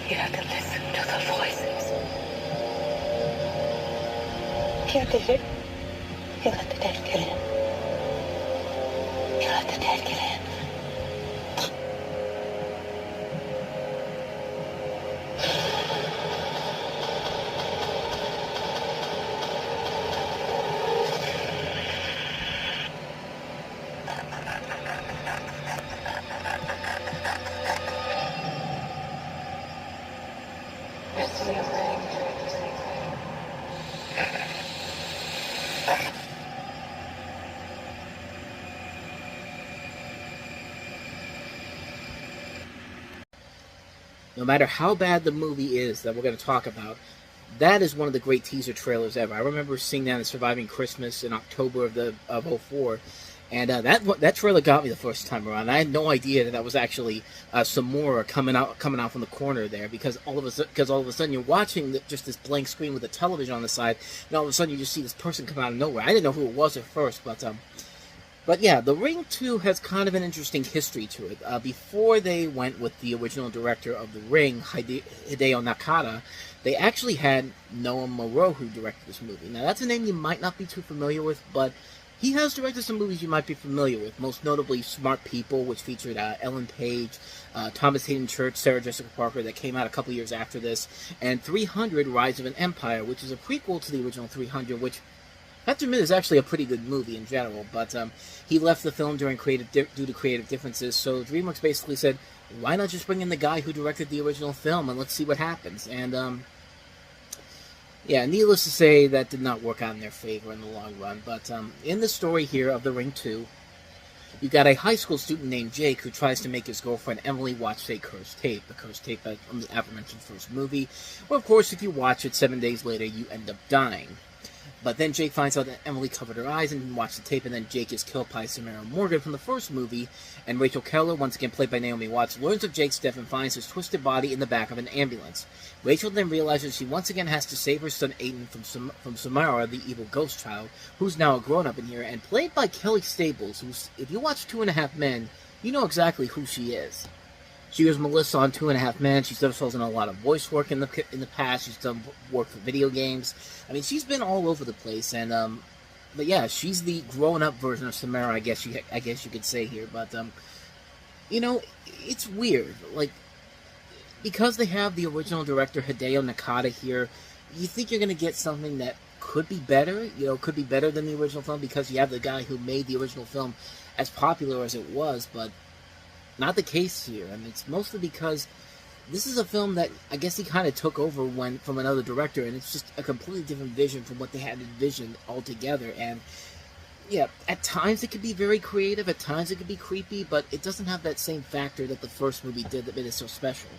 You have to listen to the voices. You did it. You let the dead get in. You let the dead get in. no matter how bad the movie is that we're going to talk about, that is one of the great teaser trailers ever. I remember seeing that in Surviving Christmas in October of 04, and that trailer got me the first time around. I had no idea that was actually Samora coming out from the corner there, because all of a sudden you're watching just this blank screen with a television on the side, and all of a sudden you just see this person come out of nowhere. I didn't know who it was at first, but yeah, The Ring 2 has kind of an interesting history to it. Before they went with the original director of The Ring, Hideo Nakata, they actually had Noah Moreau who directed this movie. Now, that's a name you might not be too familiar with, but he has directed some movies you might be familiar with, most notably Smart People, which featured Ellen Page, Thomas Hayden Church, Sarah Jessica Parker, that came out a couple years after this, and 300, Rise of an Empire, which is a prequel to the original 300, which, I have to admit, is actually a pretty good movie in general, but he left the film due to creative differences, so DreamWorks basically said, why not just bring in the guy who directed the original film, and let's see what happens, and, yeah, needless to say, that did not work out in their favor in the long run, but in the story here of The Ring 2, you got a high school student named Jake who tries to make his girlfriend Emily watch a cursed tape, the cursed tape from the aforementioned first movie, where, of course, if you watch it 7 days later, you end up dying. But then Jake finds out that Emily covered her eyes and didn't watch the tape, and then Jake is killed by Samara Morgan from the first movie, and Rachel Keller, once again played by Naomi Watts, learns of Jake's death and finds his twisted body in the back of an ambulance. Rachel then realizes she once again has to save her son Aiden from Samara, the evil ghost child, who's now a grown-up in here, and played by Kelly Stables, who's, if you watch 2.5 Men, you know exactly who she is. She was Melissa on 2.5 Men. She's done a lot of voice work in the past. She's done work for video games. I mean, she's been all over the place. And but yeah, she's the grown-up version of Samara, I guess you could say here. But you know, it's weird. Like, because they have the original director Hideo Nakata here, you think you're gonna get something that could be better. You know, could be better than the original film because you have the guy who made the original film as popular as it was, but not the case here, and it's mostly because this is a film that I guess he kind of took over from another director, and it's just a completely different vision from what they had envisioned altogether. And yeah, at times it could be very creative, at times it could be creepy, but it doesn't have that same factor that the first movie did that made it so special.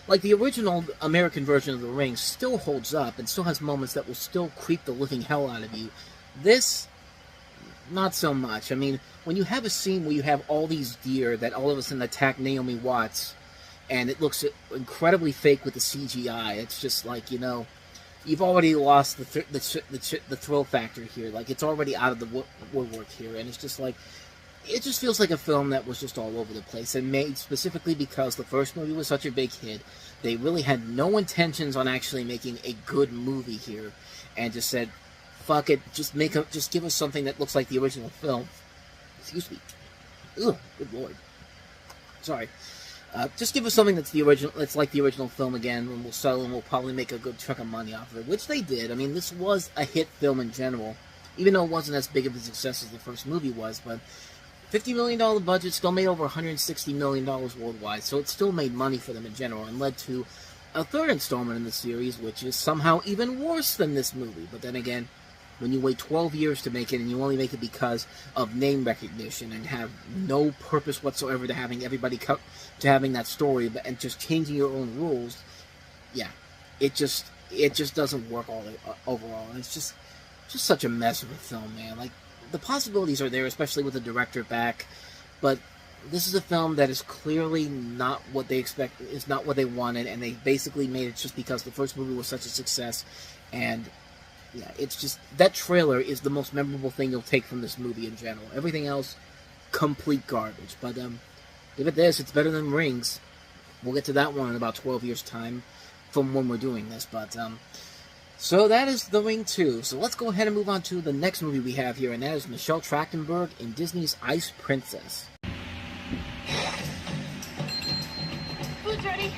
Like, the original American version of The Ring still holds up and still has moments that will still creep the living hell out of you. This, not so much. I mean, when you have a scene where you have all these deer that all of a sudden attack Naomi Watts, and it looks incredibly fake with the CGI, it's just like, you know, you've already lost the thrill factor here. Like, it's already out of the woodwork here, and it's just like, it just feels like a film that was just all over the place, and made specifically because the first movie was such a big hit. They really had no intentions on actually making a good movie here, and just said, fuck it, just give us something that looks like the original film. Excuse me. Ugh, good lord. Sorry. Just give us something that's like the original film again, and we'll sell, and we'll probably make a good chunk of money off of it, which they did. I mean, this was a hit film in general, even though it wasn't as big of a success as the first movie was, but $50 million budget still made over $160 million worldwide, so it still made money for them in general, and led to a third installment in the series, which is somehow even worse than this movie. But then again, when you wait 12 years to make it, and you only make it because of name recognition, and have no purpose whatsoever to having everybody to having that story, and just changing your own rules, yeah, it just doesn't work overall. And it's just such a mess of a film, man. Like, the possibilities are there, especially with the director back, but this is a film that is clearly not what they expect, is not what they wanted, and they basically made it just because the first movie was such a success. And yeah, it's just, that trailer is the most memorable thing you'll take from this movie in general. Everything else, complete garbage. But give it this, it's better than Rings. We'll get to that one in about 12 years' time from when we're doing this. But so that is The Ring 2. So let's go ahead and move on to the next movie we have here, and that is Michelle Trachtenberg in Disney's Ice Princess. Food's ready.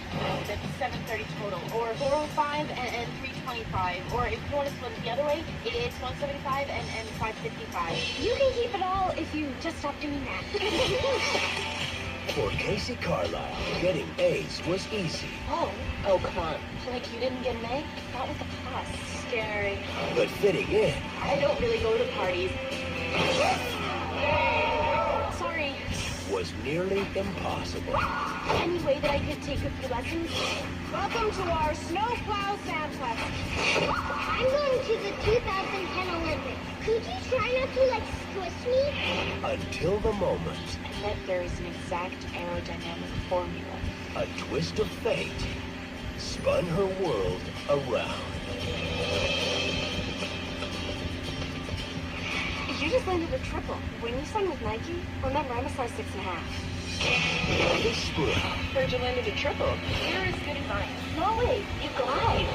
That's $7.30 total, or $4.05 and $3.25. Or if you want to split it the other way, it's $1.75 and $5.55. You can keep it all if you just stop doing that. For Casey Carlisle, getting A's was easy. Oh, come on. Like you didn't get an A? Not with the plus. Scary. But fitting in. I don't really go to parties. Sorry. Was was nearly impossible. Any way that I could take a few lessons? Welcome to our snowplow sand class. I'm going to the 2010 Olympics. Could you try not to, like, squish me? Until the moment, I bet there is an exact aerodynamic formula. a twist of fate spun her world around. You just landed a triple. When you signed with Nike, remember, I'm a size 6.5. This spring, Heard you landed a triple. Here is good advice. No way, you glide.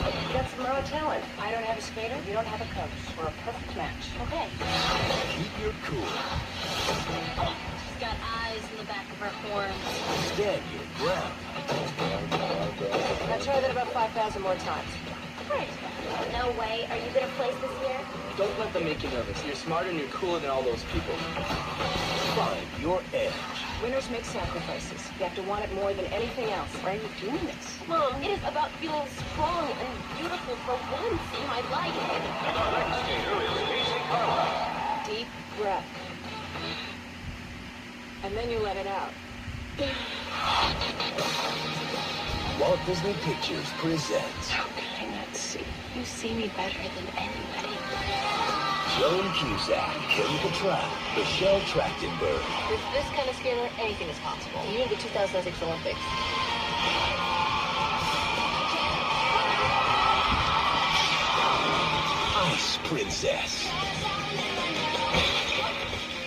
You got some raw talent. I don't have a skater, you don't have a coach. We're a perfect match. Okay. keep your cool, She's got eyes in the back of her horns. stand your ground. Now try that about 5,000 more times. Great. No way. Are you going to place this year? Don't let them make you nervous. You're smarter and you're cooler than all those people. Find your edge. Winners make sacrifices. You have to want it more than anything else. Why are you doing this? Mom, it is about feeling strong and beautiful for once in my life. Deep breath. And then you let it out. Walt Disney Pictures presents How could I not see? You see me better than anybody. Joan Cusack, Kim Cattrall, Michelle Trachtenberg, With this kind of scalar, anything is possible. You need the 2006 Olympics. Ice Princess,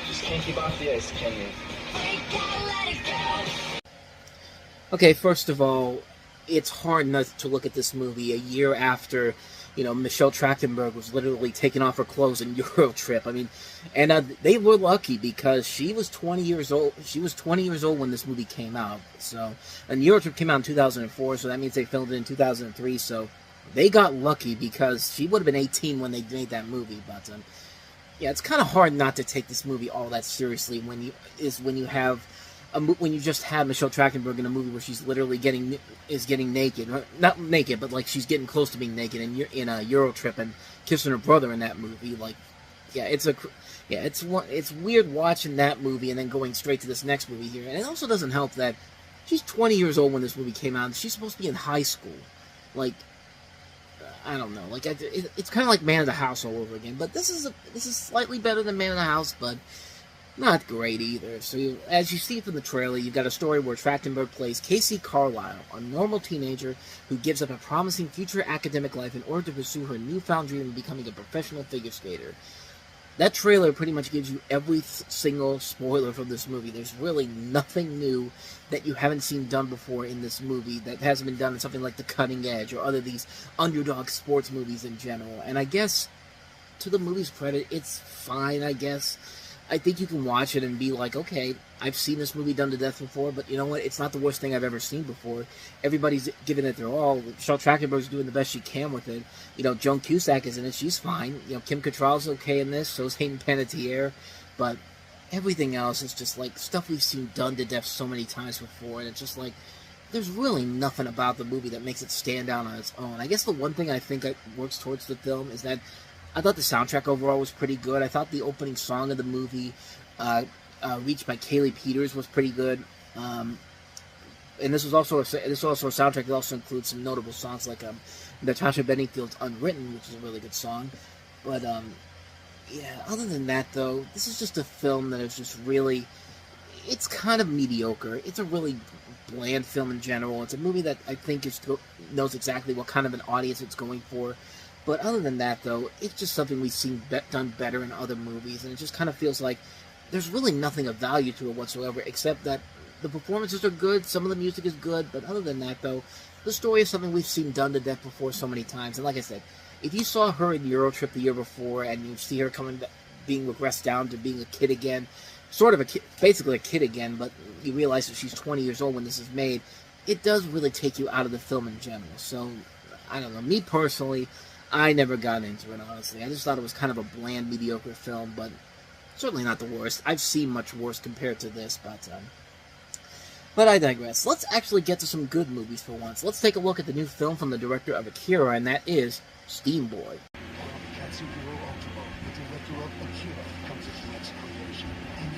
Just can't keep off the ice, can you? Okay, first of all, it's hard not to look at this movie a year after, you know, Michelle Trachtenberg was literally taking off her clothes in Eurotrip. I mean, and they were lucky because she was 20 years old. She was 20 years old when this movie came out. So, and Eurotrip came out in 2004, so that means they filmed it in 2003. So, they got lucky because she would have been 18 when they made that movie. But yeah, it's kind of hard not to take this movie all that seriously when you just had Michelle Trachtenberg in a movie where she's literally getting naked, not naked, but like she's getting close to being naked in a Eurotrip and kissing her brother in that movie. Like, yeah, it's weird watching that movie and then going straight to this next movie here. And it also doesn't help that she's 20 years old when this movie came out. And she's supposed to be in high school. Like, I don't know. Like, it's kind of like Man of the House all over again. But this is slightly better than Man of the House, but not great either. So, as you see from the trailer, you've got a story where Trachtenberg plays Casey Carlisle, a normal teenager who gives up a promising future academic life in order to pursue her newfound dream of becoming a professional figure skater. That trailer pretty much gives you every single spoiler from this movie. There's really nothing new that you haven't seen done before in this movie that hasn't been done in something like The Cutting Edge or other these underdog sports movies in general. And I guess, to the movie's credit, it's fine, I guess. I think you can watch it and be like, okay, I've seen this movie done to death before, but you know what? It's not the worst thing I've ever seen before. Everybody's giving it their all. Michelle Trachtenberg's doing the best she can with it. You know, Joan Cusack is in it. She's fine. You know, Kim Cattrall's okay in this. So is Hayden Panettiere. But everything else is just like stuff we've seen done to death so many times before. And it's just like, there's really nothing about the movie that makes it stand out on its own. I guess the one thing I think that works towards the film is that I thought the soundtrack overall was pretty good. I thought the opening song of the movie, Reached by Kaylee Peters, was pretty good. And this was also a soundtrack that also includes some notable songs like Natasha Bedingfield's Unwritten, which is a really good song. But yeah, other than that though, this is just a film that is just really, it's kind of mediocre. It's a really bland film in general. It's a movie that I think knows exactly what kind of an audience it's going for. But other than that, though, it's just something we've seen done better in other movies, and it just kind of feels like there's really nothing of value to it whatsoever, except that the performances are good, some of the music is good, but other than that, though, the story is something we've seen done to death before so many times. And like I said, if you saw her in Eurotrip the year before, and you see her being regressed down to being a kid again, sort of basically a kid again, but you realize that she's 20 years old when this is made, it does really take you out of the film in general. So, I don't know, me personally, I never got into it, honestly. I just thought it was kind of a bland, mediocre film, but certainly not the worst. I've seen much worse compared to this, but I digress. Let's actually get to some good movies for once. Let's take a look at the new film from the director of Akira, and that is Steam Boy. Katsuhiro Otomo, the director of Akira, comes as the next creation, and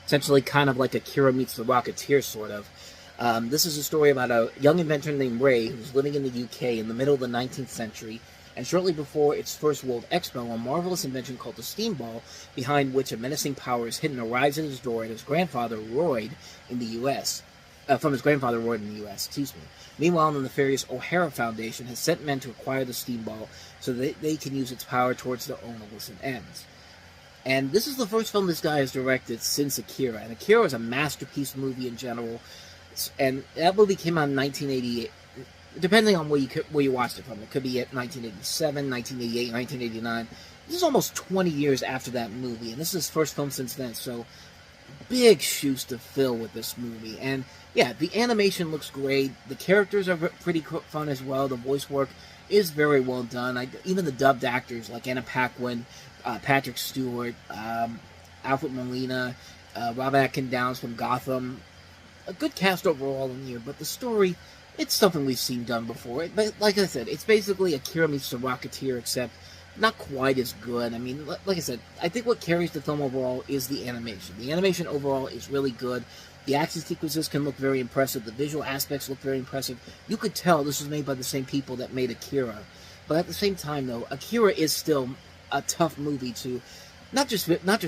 essentially kind of like Akira meets the Rocketeer, sort of. This is a story about a young inventor named Ray who's living in the UK in the middle of the 19th century, and shortly before its first World Expo, a marvelous invention called the steam ball, behind which a menacing power is hidden, arrives at his door at his grandfather Royd in the U.S. From his grandfather Royd in the U.S. Excuse me. Meanwhile, the nefarious O'Hara Foundation has sent men to acquire the steam ball so that they can use its power towards their own illicit ends. And this is the first film this guy has directed since Akira, and Akira is a masterpiece movie in general. And that movie came out in 1988, depending on where you watched it from. It could be at 1987, 1988, 1989. This is almost 20 years after that movie, and this is his first film since then, so big shoes to fill with this movie. And yeah, the animation looks great, the characters are pretty fun as well, the voice work is very well done. Even the dubbed actors like Anna Paquin, Patrick Stewart, Alfred Molina, Robert Atkin Downes from Gotham. A good cast overall in here, but the story, it's something we've seen done before. But like I said, it's basically Akira meets the Rocketeer, except not quite as good. I mean, like I said, I think what carries the film overall is the animation. The animation overall is really good. The action sequences can look very impressive. The visual aspects look very impressive. You could tell this was made by the same people that made Akira. But at the same time, though, Akira is still a tough movie to not just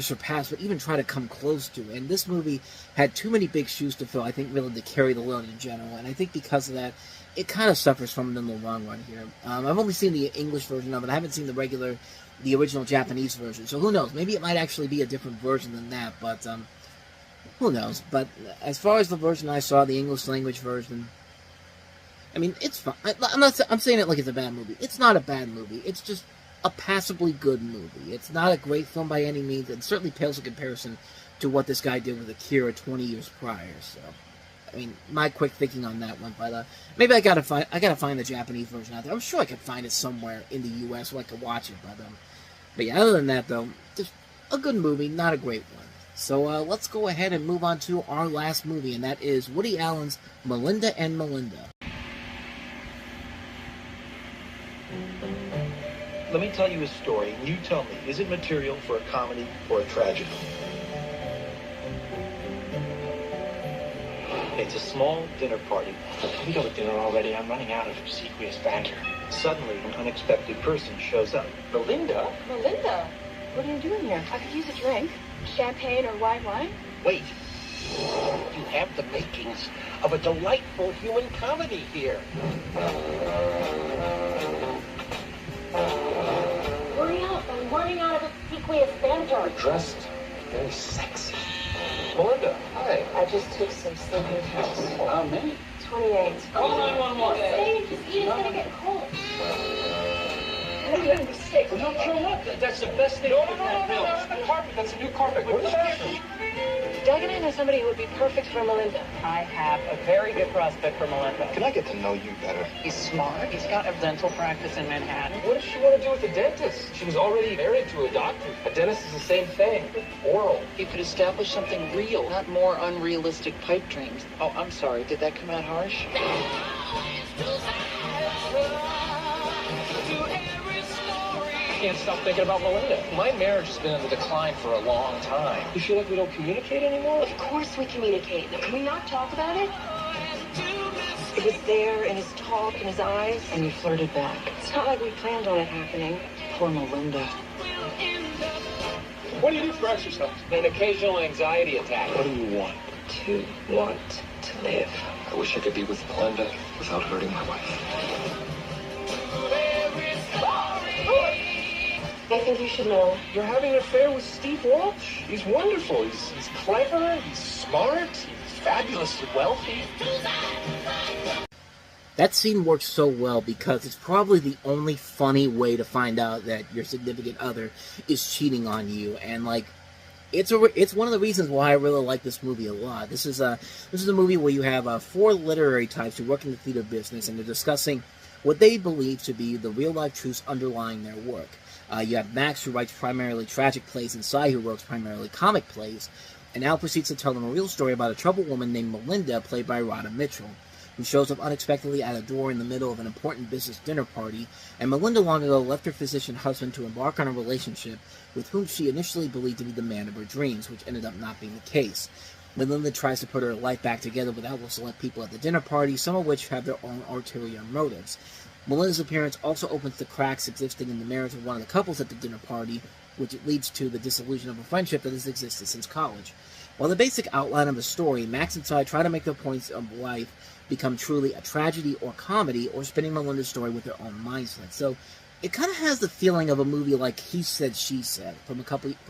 surpass, but even try to come close to. And this movie had too many big shoes to fill, I think, really, to carry the load in general. And I think because of that, it kind of suffers from it in the long run here. I've only seen the English version of it. I haven't seen the original Japanese version. So who knows? Maybe it might actually be a different version than that. But who knows? But as far as the version I saw, the English language version, I mean, it's fine. I'm saying it like it's a bad movie. It's not a bad movie. It's just a passably good movie. It's not a great film by any means, and certainly pales in comparison to what this guy did with Akira 20 years prior. So, I mean, my quick thinking on that one. But maybe I gotta find the Japanese version out there. I'm sure I could find it somewhere in the U.S. so I could watch it. But yeah, other than that though, just a good movie, not a great one. So let's go ahead and move on to our last movie, and that is Woody Allen's Melinda and Melinda. Let me tell you a story, and you tell me, is it material for a comedy or a tragedy? It's a small dinner party. Can we go to dinner already? I'm running out of obsequious banter. Suddenly, an unexpected person shows up. Melinda? Melinda, what are you doing here? I could use a drink. Champagne or white wine? Wait. You have the makings of a delightful human comedy here. Hurry up, I'm running out of obsequious banter. You're dressed very sexy. Melinda, hi. I just took some sleeping pills. How many? 28. Call 911. Hey, just eat, it's gonna get cold. I'm gonna be sick. No, that's the best thing. No, that's the carpet. That's a new carpet. Where's the bathroom? Doug and I know somebody who would be perfect for Melinda. I have a very good prospect for Melinda. Can I get to know you better? He's smart. He's got a dental practice in Manhattan. What does she want to do with a dentist? She was already married to a doctor. A dentist is the same thing. Oral. He could establish something real, not more unrealistic pipe dreams. Oh, I'm sorry. Did that come out harsh? I can't stop thinking about Melinda. My marriage has been in the decline for a long time. You feel like we don't communicate anymore? Of course we communicate. Can we not talk about it? It was there in his talk, in his eyes. And you flirted back. It's not like we planned on it happening. Poor Melinda. What do you do for exercise? An occasional anxiety attack. What do you want? To want to live. I wish I could be with Melinda without hurting my wife. I think you should know. You're having an affair with Steve Walsh? He's wonderful. He's clever. He's smart. He's fabulously wealthy. That scene works so well because it's probably the only funny way to find out that your significant other is cheating on you, and like, it's one of the reasons why I really like this movie a lot. This is a movie where you have 4 literary types who work in the theater business, and they're discussing what they believe to be the real life truths underlying their work. You have Max, who writes primarily tragic plays, and Cy, who writes primarily comic plays, and Al proceeds to tell them a real story about a troubled woman named Melinda, played by Radha Mitchell. who shows up unexpectedly at a door in the middle of an important business dinner party, and Melinda long ago left her physician husband to embark on a relationship with whom she initially believed to be the man of her dreams, which ended up not being the case. Melinda tries to put her life back together with outlaw select people at the dinner party, some of which have their own ulterior motives. Melinda's appearance also opens the cracks existing in the marriage of one of the couples at the dinner party, which leads to the dissolution of a friendship that has existed since college. While the basic outline of the story, Max and Cy try to make their points of life become truly a tragedy or comedy, or spinning Melinda's story with their own mindset. So it kind of has the feeling of a movie like He Said, She Said, from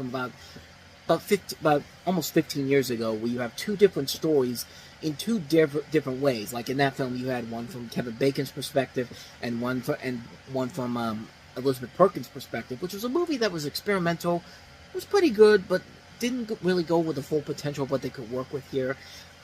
about almost 15 years ago, where you have two different stories in two different ways. Like in that film, you had one from Kevin Bacon's perspective and one from Elizabeth Perkins' perspective, which was a movie that was experimental, was pretty good, but didn't really go with the full potential of what they could work with here.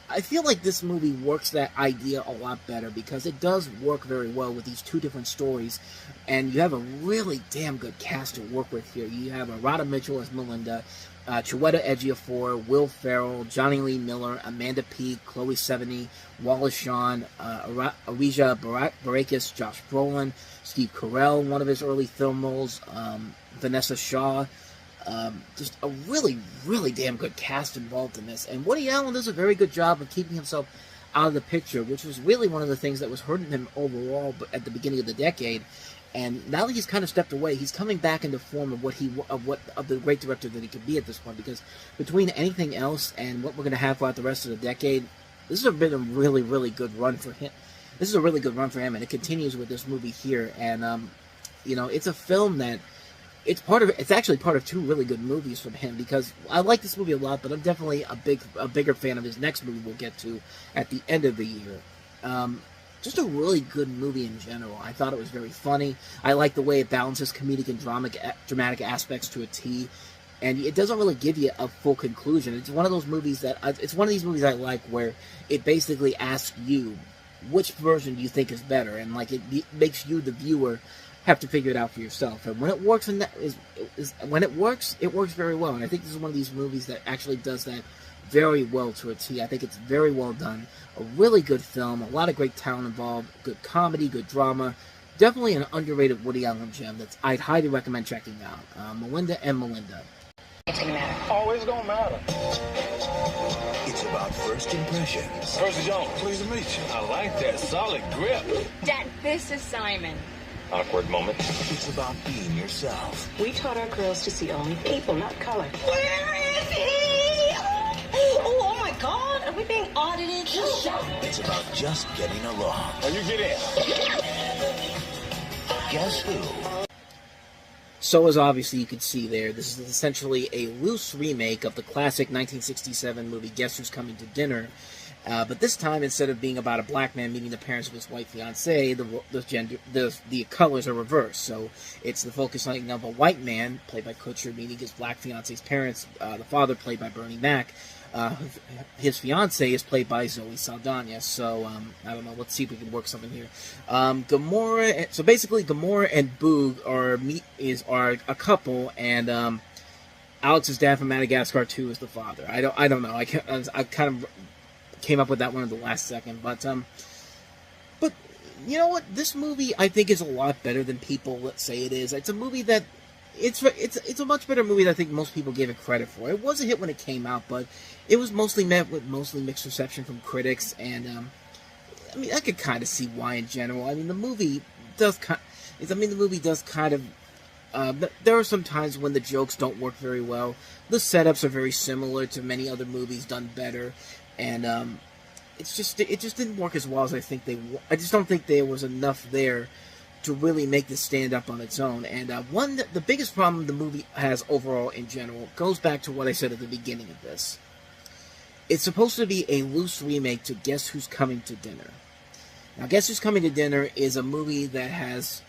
I feel like this movie works that idea a lot better because it does work very well with these two different stories, and you have a really damn good cast to work with here. You have Radha Mitchell as Melinda, Chiwetel Ejiofor, Will Ferrell, Johnny Lee Miller, Amanda Peet, Chloe Sevigny, Wallace Shawn, Arija Barakis, Josh Brolin, Steve Carell, one of his early film roles, Vanessa Shaw. Just a really, really damn good cast involved in this. And Woody Allen does a very good job of keeping himself out of the picture, which was really one of the things that was hurting him overall at the beginning of the decade. And now that he's kind of stepped away, he's coming back into form of of the great director that he could be at this point. Because between anything else and what we're going to have throughout the rest of the decade, this has been a really, really good run for him. This is a really good run for him, and it continues with this movie here. And it's a film that it's actually part of two really good movies from him, because I like this movie a lot, but I'm definitely a bigger fan of his next movie we'll get to at the end of the year. Just a really good movie in general. I thought it was very funny. I like the way it balances comedic and dramatic aspects to a T, and it doesn't really give you a full conclusion. It's one of those movies it's one of these movies I like where it basically asks you, which version do you think is better, and like it makes you, the viewer, have to figure it out for yourself. And when it works, it works very well. And I think this is one of these movies that actually does that very well to a T. I think it's very well done. A really good film, a lot of great talent involved, good comedy, good drama. Definitely an underrated Woody Allen gem that I'd highly recommend checking out. Melinda and Melinda. It's gonna matter. Always gonna matter. It's about first impressions. Percy Jones, pleased to meet you. I like that solid grip. Dad, this is Simon. Awkward moment. It's about being yourself. We taught our girls to see only people, not color. Where is he? Oh my God! Are we being audited? It's about just getting along. Now you get in. Guess who? So as obviously you can see there, this is essentially a loose remake of the classic 1967 movie Guess Who's Coming to Dinner. But this time, instead of being about a black man meeting the parents of his white fiancée, the colors are reversed. So it's the focusing of a white man, played by Kutcher, meeting his black fiancée's parents. The father, played by Bernie Mac. His fiancée is played by Zoe Saldana. So I don't know. Let's see if we can work something here. Gamora. So basically, Gamora and Boog are a couple, and Alex's dad from Madagascar 2 is the father. I don't know. I kind of came up with that one at the last second, but you know what? This movie I think is a lot better than people let's say it is. It's a movie that it's a much better movie than I think most people gave it credit for. It was a hit when it came out, but it was mostly met with mixed reception from critics, and I mean I could kind of see why in general. I mean the movie does kind of. There are some times when the jokes don't work very well. The setups are very similar to many other movies done better. And it just didn't work as well as I think I just don't think there was enough there to really make this stand up on its own. And the biggest problem the movie has overall in general goes back to what I said at the beginning of this. It's supposed to be a loose remake to Guess Who's Coming to Dinner. Now, Guess Who's Coming to Dinner is a movie that has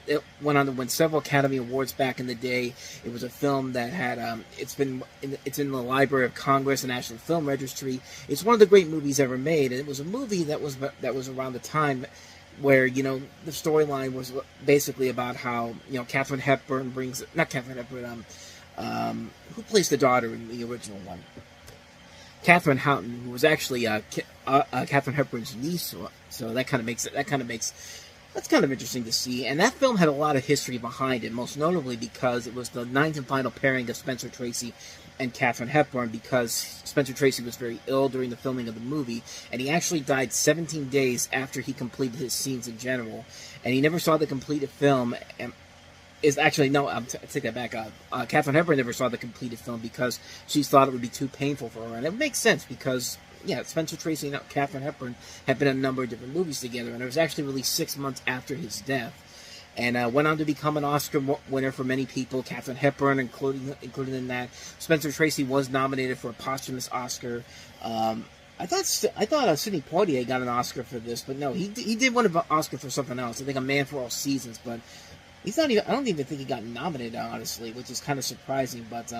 it went on to win several Academy Awards back in the day. It was a film that had it's in the Library of Congress and National Film Registry. It's one of the great movies ever made, and it was a movie that was around the time where the storyline was basically about how Katharine Hepburn who plays the daughter in the original one. Katherine Houghton, who was actually Katharine Hepburn's niece, so that's kind of interesting to see. And that film had a lot of history behind it, most notably because it was the 9th and final pairing of Spencer Tracy and Katharine Hepburn, because Spencer Tracy was very ill during the filming of the movie, and he actually died 17 days after he completed his scenes in general, and he never saw the completed film. I take that back. Katharine Hepburn never saw the completed film because she thought it would be too painful for her, and it makes sense because, yeah, Spencer Tracy and Katharine Hepburn had been in a number of different movies together, and it was actually released 6 months after his death. And went on to become an Oscar winner for many people, Katharine Hepburn included in that. Spencer Tracy was nominated for a posthumous Oscar. I thought Sidney Poitier got an Oscar for this, but no, he did win an Oscar for something else. I think A Man for All Seasons, but he's not even. I don't even think he got nominated, honestly, which is kind of surprising. But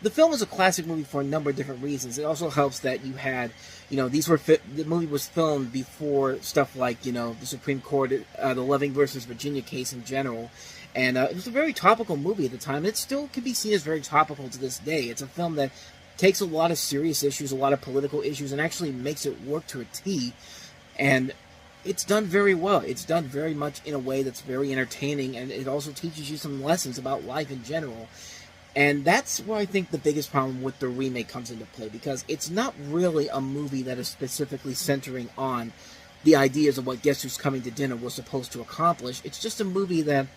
the film is a classic movie for a number of different reasons. It also helps that you had, the movie was filmed before stuff like, the Supreme Court, the Loving versus Virginia case in general. And it was a very topical movie at the time. And it still can be seen as very topical to this day. It's a film that takes a lot of serious issues, a lot of political issues, and actually makes it work to a T. And it's done very well. It's done very much in a way that's very entertaining, and it also teaches you some lessons about life in general. And that's where I think the biggest problem with the remake comes into play, because it's not really a movie that is specifically centering on the ideas of what Guess Who's Coming to Dinner was supposed to accomplish. It's just a movie that,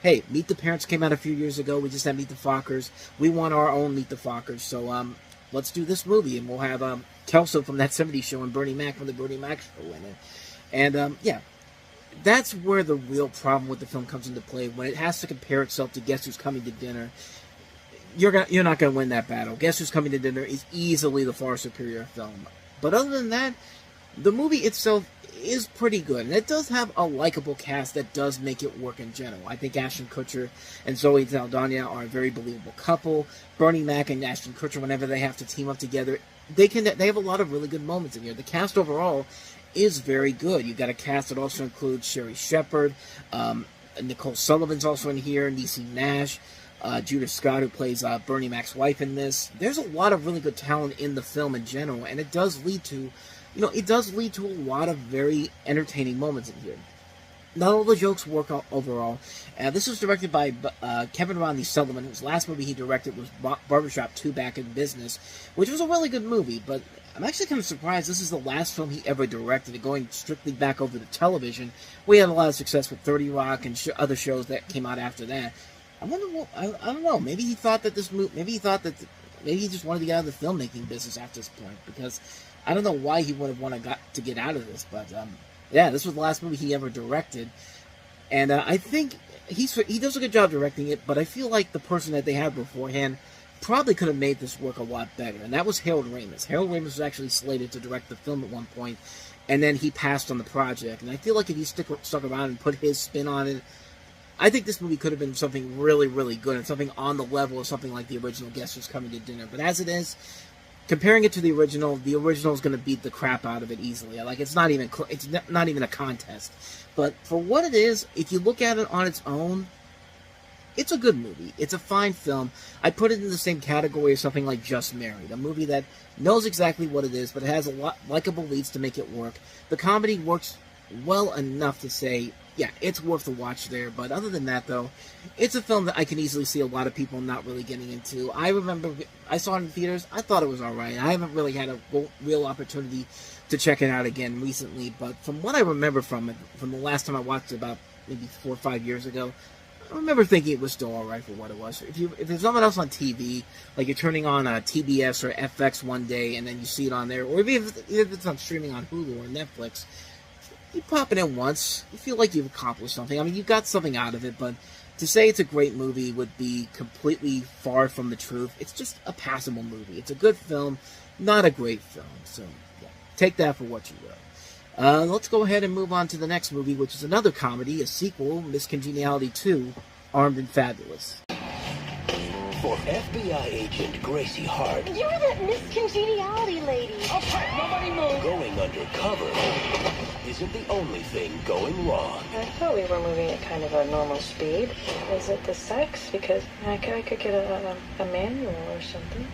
hey, Meet the Parents came out a few years ago, we just had Meet the Fockers, we want our own Meet the Fockers, so let's do this movie, and we'll have Kelso from That 70s Show and Bernie Mac from the Bernie Mac Show in it. And, yeah, that's where the real problem with the film comes into play, when it has to compare itself to Guess Who's Coming to Dinner. You're not going to win that battle. Guess Who's Coming to Dinner is easily the far superior film. But other than that, the movie itself is pretty good. And it does have a likable cast that does make it work in general. I think Ashton Kutcher and Zoe Saldana are a very believable couple. Bernie Mac and Ashton Kutcher, whenever they have to team up together, they have a lot of really good moments in here. The cast overall is very good. You've got a cast that also includes Sherry Shepherd, Nicole Sullivan's also in here, Niecy Nash, Judah Scott, who plays Bernie Mac's wife in this. There's a lot of really good talent in the film in general, and it does lead to, a lot of very entertaining moments in here. Not all the jokes work out overall. This was directed by Kevin Rodney Sullivan, whose last movie he directed was Barbershop 2 Back in Business, which was a really good movie, but I'm actually kind of surprised this is the last film he ever directed, going strictly back over to television. We had a lot of success with 30 Rock and other shows that came out after that. I wonder, I don't know, maybe he thought that maybe he just wanted to get out of the filmmaking business after this point, because I don't know why he would have wanted to get out of this, but yeah, this was the last movie he ever directed, and I think he does a good job directing it, but I feel like the person that they had beforehand probably could have made this work a lot better, and that was Harold Ramis. Harold Ramis was actually slated to direct the film at one point, and then he passed on the project, and I feel like if he stuck around and put his spin on it, I think this movie could have been something really, really good, and something on the level of something like the original Guess Who's Coming to Dinner. But as it is, comparing it to the original is going to beat the crap out of it easily. Like, it's not even a contest. But for what it is, if you look at it on its own, it's a good movie. It's a fine film. I put it in the same category as something like Just Married, a movie that knows exactly what it is, but it has a lot likable leads to make it work. The comedy works well enough to say, yeah, it's worth the watch there. But other than that, though, it's a film that I can easily see a lot of people not really getting into. I remember I saw it in theaters. I thought it was alright. I haven't really had a real opportunity to check it out again recently. But from what I remember from it, from the last time I watched it about maybe 4 or 5 years ago, I remember thinking it was still alright for what it was. If there's something else on TV, like you're turning on TBS or FX one day and then you see it on there, or even if it's on streaming on Hulu or Netflix, you pop it in once, you feel like you've accomplished something. I mean, you got something out of it, but to say it's a great movie would be completely far from the truth. It's just a passable movie. It's a good film, not a great film. So, yeah, take that for what you will. Let's go ahead and move on to the next movie, which is another comedy, a sequel, Miss Congeniality 2, Armed and Fabulous. For FBI agent Gracie Hart. You're that Miss Congeniality lady. Okay, nobody move. Going undercover isn't the only thing going wrong. I thought we were moving at kind of a normal speed. Is it the sex? Because I could get a manual or something.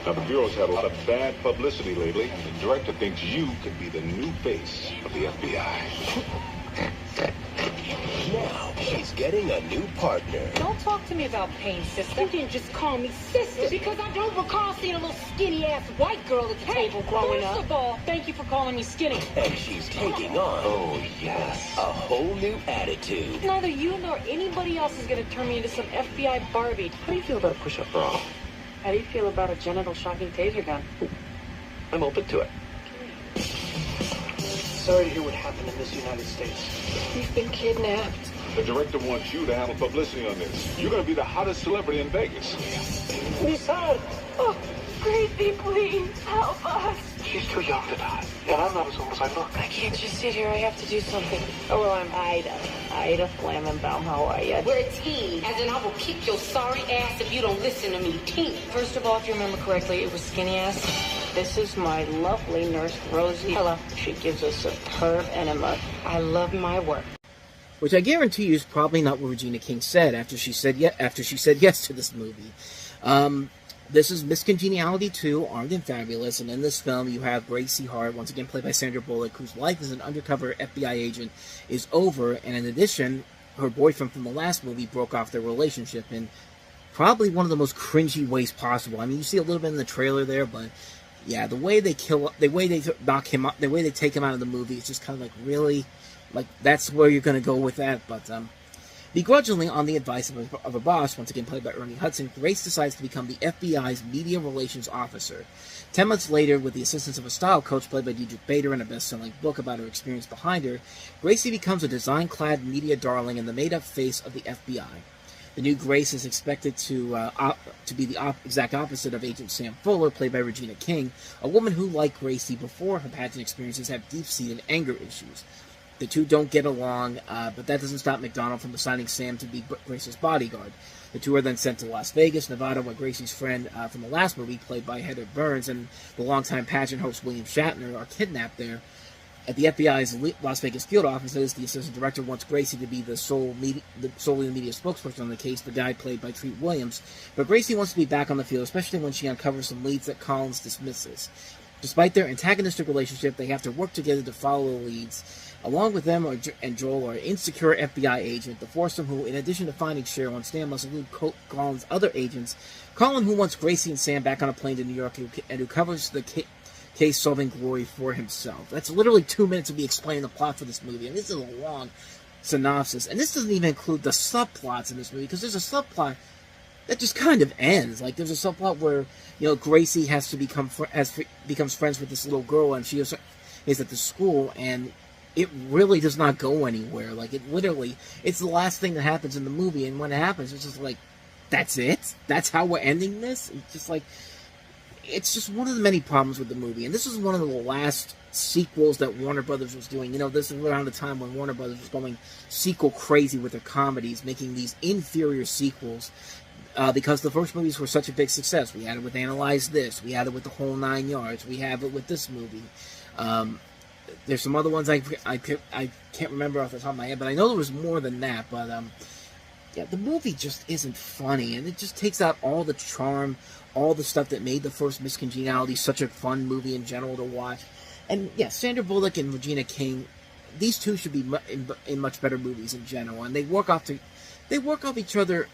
Now, the Bureau's had a lot of bad publicity lately, and the director thinks you could be the new face of the FBI. Now she's getting a new partner. Don't talk to me about pain, sister. You didn't just call me sister because I don't recall seeing a little skinny-ass white girl at the table growing up. First of all, thank you for calling me skinny. And she's taking on, Oh, yes. a whole new attitude. Neither you nor anybody else is going to turn me into some FBI Barbie. How do you feel about a push-up bra? How do you feel about a genital shocking taser gun? I'm open to it. Sorry to hear what happened in this United States. You've been kidnapped. The director wants you to handle publicity on this. You're going to be the hottest celebrity in Vegas. Nissan! Oh, Gracie, please help us. She's too young to die. And I'm not as old as I look. I can't just sit here. I have to do something. Oh, well, I'm Ida. Ida Flammenbaum. How are you? We're a team, as in I will kick your sorry ass if you don't listen to me. Team. First of all, if you remember correctly, it was skinny ass. This is my lovely nurse, Rosie. Hello. She gives a superb enema. I love my work. Which I guarantee you is probably not what Regina King said after she said yes to this movie. This is Miss Congeniality 2, Armed and Fabulous, and in this film you have Gracie Hart, once again played by Sandra Bullock, whose life as an undercover FBI agent is over, and in addition, her boyfriend from the last movie broke off their relationship in probably one of the most cringy ways possible. I mean, you see a little bit in the trailer there, but yeah, the way they knock him up, the way they take him out of the movie, it's just kind of like, really? Like, that's where you're going to go with that, but, begrudgingly, on the advice of a boss, once again played by Ernie Hudson, Grace decides to become the FBI's media relations officer. 10 months later, with the assistance of a style coach played by Diedrich Bader and a best-selling book about her experience behind her, Gracie becomes a design-clad media darling and the made-up face of the FBI. The new Grace is expected to be the exact opposite of Agent Sam Fuller, played by Regina King, a woman who, like Gracie before her pageant experiences, have deep-seated anger issues. The two don't get along, but that doesn't stop McDonald from assigning Sam to be Grace's bodyguard. The two are then sent to Las Vegas, Nevada, where Gracie's friend from the last movie, played by Heather Burns, and the longtime pageant host William Shatner are kidnapped there. At the FBI's Las Vegas field offices, the assistant director wants Gracie to be solely the media spokesperson on the case, the guy played by Treat Williams. But Gracie wants to be back on the field, especially when she uncovers some leads that Collins dismisses. Despite their antagonistic relationship, they have to work together to follow the leads. Along with them and Joel are an insecure FBI agent, the foursome who, in addition to finding Cheryl and Stan, must elude Colin's other agents. Colin, who wants Gracie and Sam back on a plane to New York and who covers the case-solving glory for himself. That's literally 2 minutes of me explaining the plot for this movie, and this is a long synopsis. And this doesn't even include the subplots in this movie, because there's a subplot that just kind of ends. Like, there's a subplot where, Gracie has to becomes friends with this little girl, and she is at the school, and it really does not go anywhere. Like, it's the last thing that happens in the movie, and when it happens, it's just like, that's it? That's how we're ending this? It's just like, it's just one of the many problems with the movie, and this is one of the last sequels that Warner Brothers was doing. This is around the time when Warner Brothers was going sequel crazy with their comedies, making these inferior sequels, because the first movies were such a big success. We had it with Analyze This, we had it with The Whole Nine Yards, we have it with this movie. There's some other ones I can't remember off the top of my head, but I know there was more than that. But yeah, the movie just isn't funny, and it just takes out all the charm, all the stuff that made the first Miss Congeniality such a fun movie in general to watch. And yeah, Sandra Bullock and Regina King, these two should be in much better movies in general, and they work off each other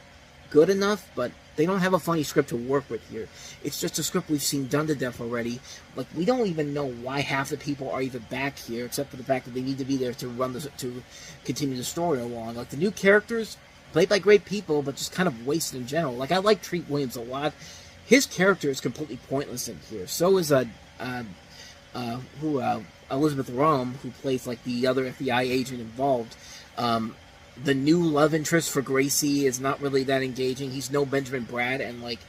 good enough, but they don't have a funny script to work with here. It's just a script we've seen done to death already. Like, we don't even know why half the people are even back here, except for the fact that they need to be there to continue the story along. Like, the new characters, played by great people, but just kind of wasted in general. Like, I like Treat Williams a lot. His character is completely pointless in here. So is Elizabeth Rome, who plays like the other FBI agent involved. The new love interest for Gracie is not really that engaging. He's no Benjamin Bratt, and like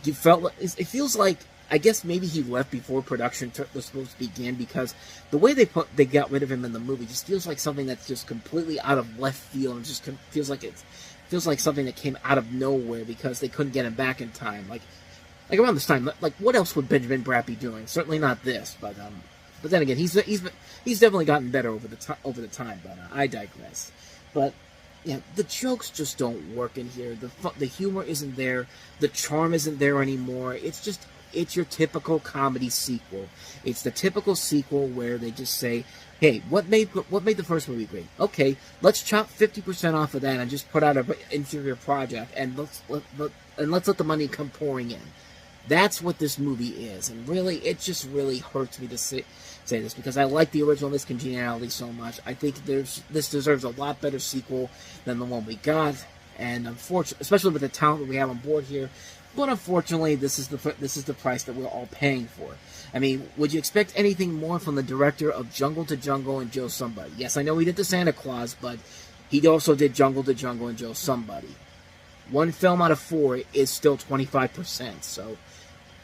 you felt, it feels like, I guess maybe he left before production was supposed to begin, because the way they got rid of him in the movie just feels like something that's just completely out of left field, and just feels like something that came out of nowhere because they couldn't get him back in time. Like around this time, like what else would Benjamin Bratt be doing? Certainly not this, but then again, he's definitely gotten better over the time. But I digress. But yeah, the jokes just don't work in here. The humor isn't there. The charm isn't there anymore. It's just It's your typical comedy sequel. It's the typical sequel where they just say, hey, what made the first movie great? Okay, let's chop 50% off of that and just put out an inferior project, and let's let the money come pouring in. That's what this movie is, and really, it just really hurts me to say this, because I like the original Miss Congeniality so much. I think this deserves a lot better sequel than the one we got, and unfortunately, especially with the talent that we have on board here. But unfortunately, this is the price that we're all paying for. I mean, would you expect anything more from the director of Jungle to Jungle and Joe Somebody? Yes, I know he did the Santa Claus, but he also did Jungle to Jungle and Joe Somebody. One film out of 4 is still 25%, so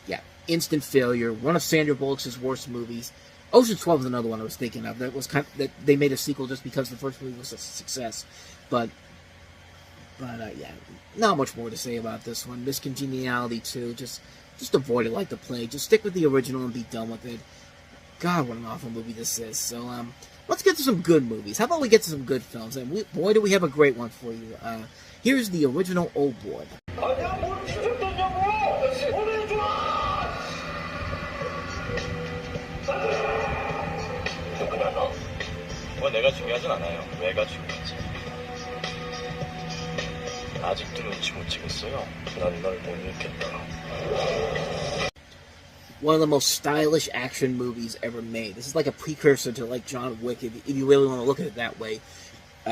yeah, instant failure. One of Sandra Bullock's worst movies. Ocean's 12 is another one I was thinking of. That was that they made a sequel just because the first movie was a success, but yeah, not much more to say about this one. Miss Congeniality 2, just avoid it like the plague. Just stick with the original and be done with it. God, what an awful movie this is. So, let's get to some good movies. How about we get to some good films? And boy, do we have a great one for you. Here's the original Old Boy. 내가 중요하진 않아요. 왜가 중요하지. 아직도 눈치 못 채겠어요. 난 널 못 잊겠다. One of the most stylish action movies ever made. This is like a precursor to like John Wick, if you really want to look at it that way.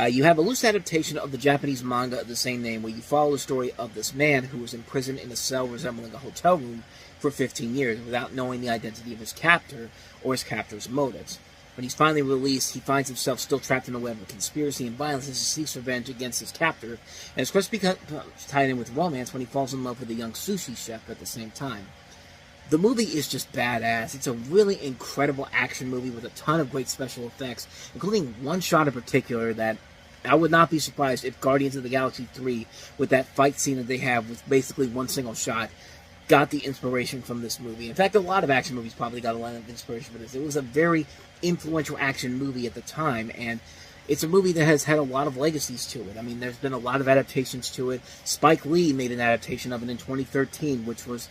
You have a loose adaptation of the Japanese manga of the same name, where you follow the story of this man who was imprisoned in a cell resembling a hotel room for 15 years without knowing the identity of his captor or his captor's motives. When he's finally released, he finds himself still trapped in a web of conspiracy and violence as he seeks revenge against his captor, and his quest becomes tied in with romance when he falls in love with a young sushi chef at the same time. The movie is just badass. It's a really incredible action movie with a ton of great special effects, including one shot in particular that I would not be surprised if Guardians of the Galaxy 3, with that fight scene that they have with basically one single shot, got the inspiration from this movie. In fact, a lot of action movies probably got a lot of inspiration for this. It was a very influential action movie at the time, and it's a movie that has had a lot of legacies to it. I mean, there's been a lot of adaptations to it. Spike Lee made an adaptation of it in 2013, which was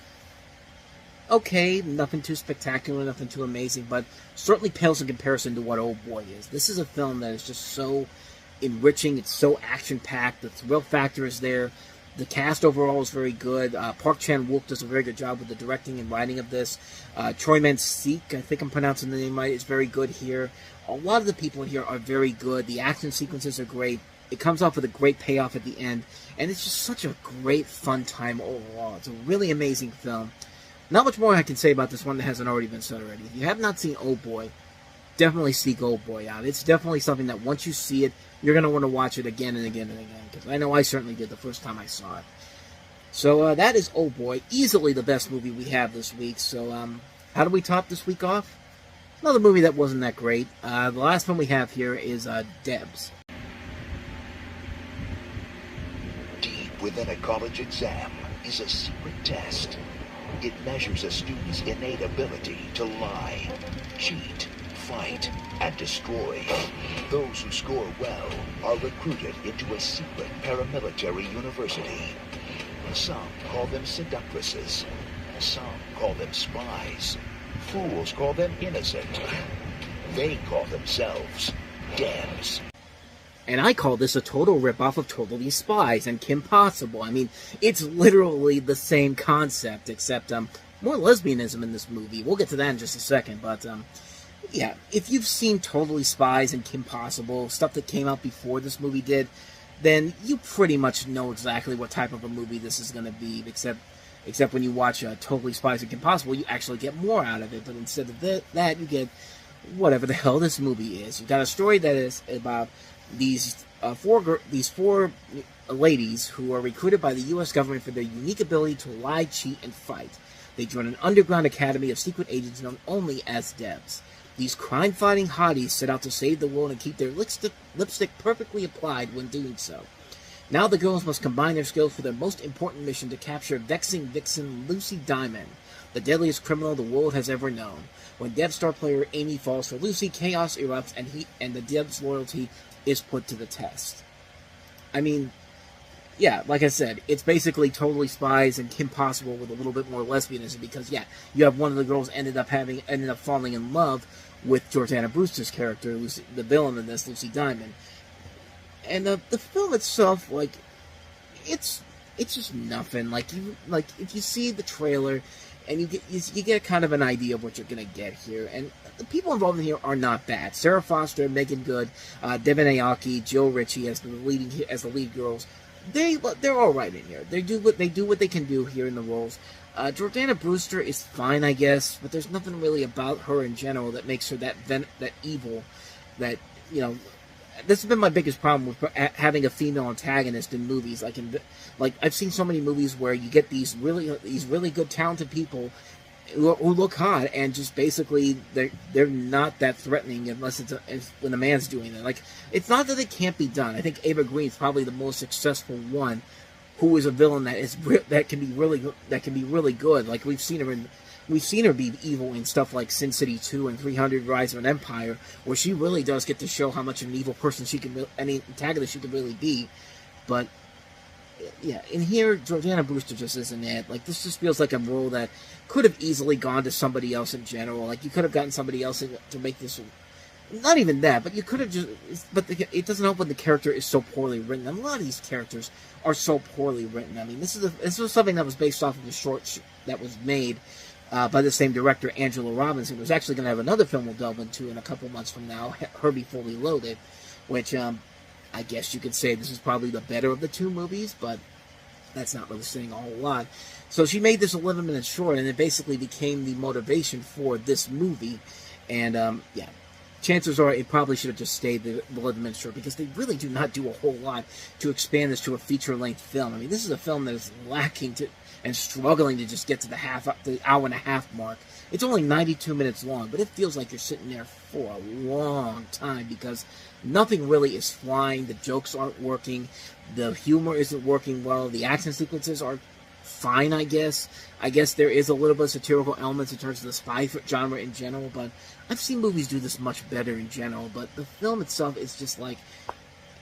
okay, nothing too spectacular, nothing too amazing, but certainly pales in comparison to what Old Boy is. This is a film that is just so enriching, it's so action-packed, the thrill factor is there. The cast overall is very good. Park Chan-wook does a very good job with the directing and writing of this. Choi Man-sik, I think I'm pronouncing the name right, is very good here. A lot of the people in here are very good. The action sequences are great. It comes off with a great payoff at the end. And it's just such a great fun time overall. It's a really amazing film. Not much more I can say about this one that hasn't already been said already. If you have not seen Old Boy, definitely seek Old Boy out. It's definitely something that once you see it, you're going to want to watch it again and again and again, because I know I certainly did the first time I saw it. So that is Old Boy, easily the best movie we have this week. So how do we top this week off? Another movie that wasn't that great. The last one we have here is D.E.B.S. Deep within a college exam is a secret test. It measures a student's innate ability to lie, cheat, fight, and destroy. Those who score well are recruited into a secret paramilitary university. Some call them seductresses. Some call them spies. Fools call them innocent. They call themselves D.E.B.S. And I call this a total ripoff of Totally Spies and Kim Possible. I mean, it's literally the same concept, except more lesbianism in this movie. We'll get to that in just a second, but yeah, if you've seen Totally Spies and Kim Possible, stuff that came out before this movie did, then you pretty much know exactly what type of a movie this is going to be, except when you watch Totally Spies and Kim Possible, you actually get more out of it, but instead of that, you get whatever the hell this movie is. You've got a story that is about these four ladies who are recruited by the U.S. government for their unique ability to lie, cheat, and fight. They join an underground academy of secret agents known only as D.E.B.S. These crime-fighting hotties set out to save the world and keep their lipstick perfectly applied when doing so. Now the girls must combine their skills for their most important mission to capture vexing vixen Lucy Diamond, the deadliest criminal the world has ever known. When D.E.B.S. star player Amy falls for Lucy, chaos erupts and the D.E.B.S. loyalty is put to the test. I mean, yeah, like I said, it's basically Totally Spies and Kim Possible with a little bit more lesbianism because, yeah, you have one of the girls ended up falling in love with Jordana Brewster's character, Lucy, the villain in this, Lucy Diamond. And the film itself, like, it's just nothing. Like if you see the trailer and you get kind of an idea of what you're gonna get here, and the people involved in here are not bad. Sarah Foster, Megan Good, Devin Aoki, Jill Ritchie as the lead girls. They're all right in here. They do what they can do here in the roles. Jordana Brewster is fine, I guess, but there's nothing really about her in general that makes her that evil. That, you know, this has been my biggest problem with having a female antagonist in movies. Like I've seen so many movies where you get these really good talented people who look hot, and just basically they're not that threatening unless it's when a man's doing it. Like, it's not that it can't be done. I think Ava Green's probably the most successful one, who is a villain that can be really good. Like we've seen her be evil in stuff like Sin City 2 and 300: Rise of an Empire, where she really does get to show how much of an evil person any antagonist she can really be. But yeah, in here, Jordana Brewster just isn't it. Like, this just feels like a role that could have easily gone to somebody else in general. Like, you could have gotten somebody else to make this. Not even that, but you could have just. But it doesn't help when the character is so poorly written. And a lot of these characters are so poorly written. I mean, this was something that was based off of a short that was made by the same director, Angela Robinson, who's actually going to have another film we'll delve into in a couple months from now, Herbie Fully Loaded, which I guess you could say this is probably the better of the two movies, but that's not really saying a whole lot. So she made this 11 minutes short, and it basically became the motivation for this movie. And, yeah, chances are it probably should have just stayed the 11 minutes short, because they really do not do a whole lot to expand this to a feature-length film. I mean, this is a film that is lacking and struggling to just get to the hour and a half mark. It's only 92 minutes long, but it feels like you're sitting there for a long time, because nothing really is flying, the jokes aren't working, the humor isn't working well, the action sequences are fine, I guess. I guess there is a little bit of satirical elements in terms of the spy genre in general, but I've seen movies do this much better in general, but the film itself is just like,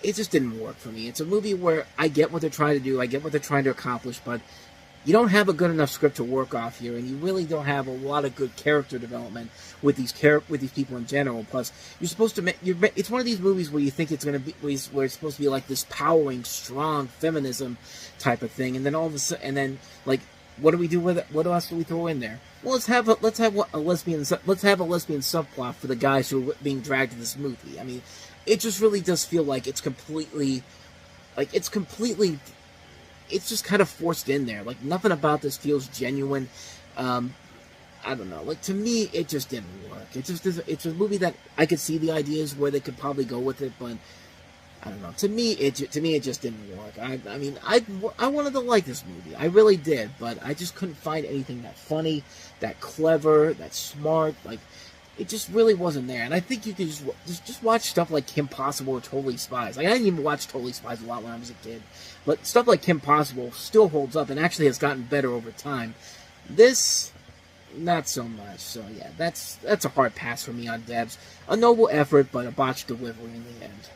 it just didn't work for me. It's a movie where I get what they're trying to do, I get what they're trying to accomplish, but you don't have a good enough script to work off here, and you really don't have a lot of good character development with these people in general. Plus, you're supposed to it's one of these movies where you think it's going to be where it's supposed to be like this powering, strong feminism type of thing, and then all of a sudden, and then like, what do we do with it? What else do we throw in there? Well, let's have a lesbian subplot for the guys who are being dragged to this movie. I mean, it just really does feel like it's just kind of forced in there. Like, nothing about this feels genuine. I don't know. Like, to me, it just didn't work. It's a movie that I could see the ideas where they could probably go with it, but I don't know. To me, it just didn't work. I mean, I wanted to like this movie. I really did, but I just couldn't find anything that funny, that clever, that smart. Like, it just really wasn't there. And I think you could just watch stuff like Kim Possible or Totally Spies. Like, I didn't even watch Totally Spies a lot when I was a kid, but stuff like Kim Possible still holds up and actually has gotten better over time. This, not so much. So yeah, that's a hard pass for me on D.E.B.S. A noble effort, but a botched delivery in the end.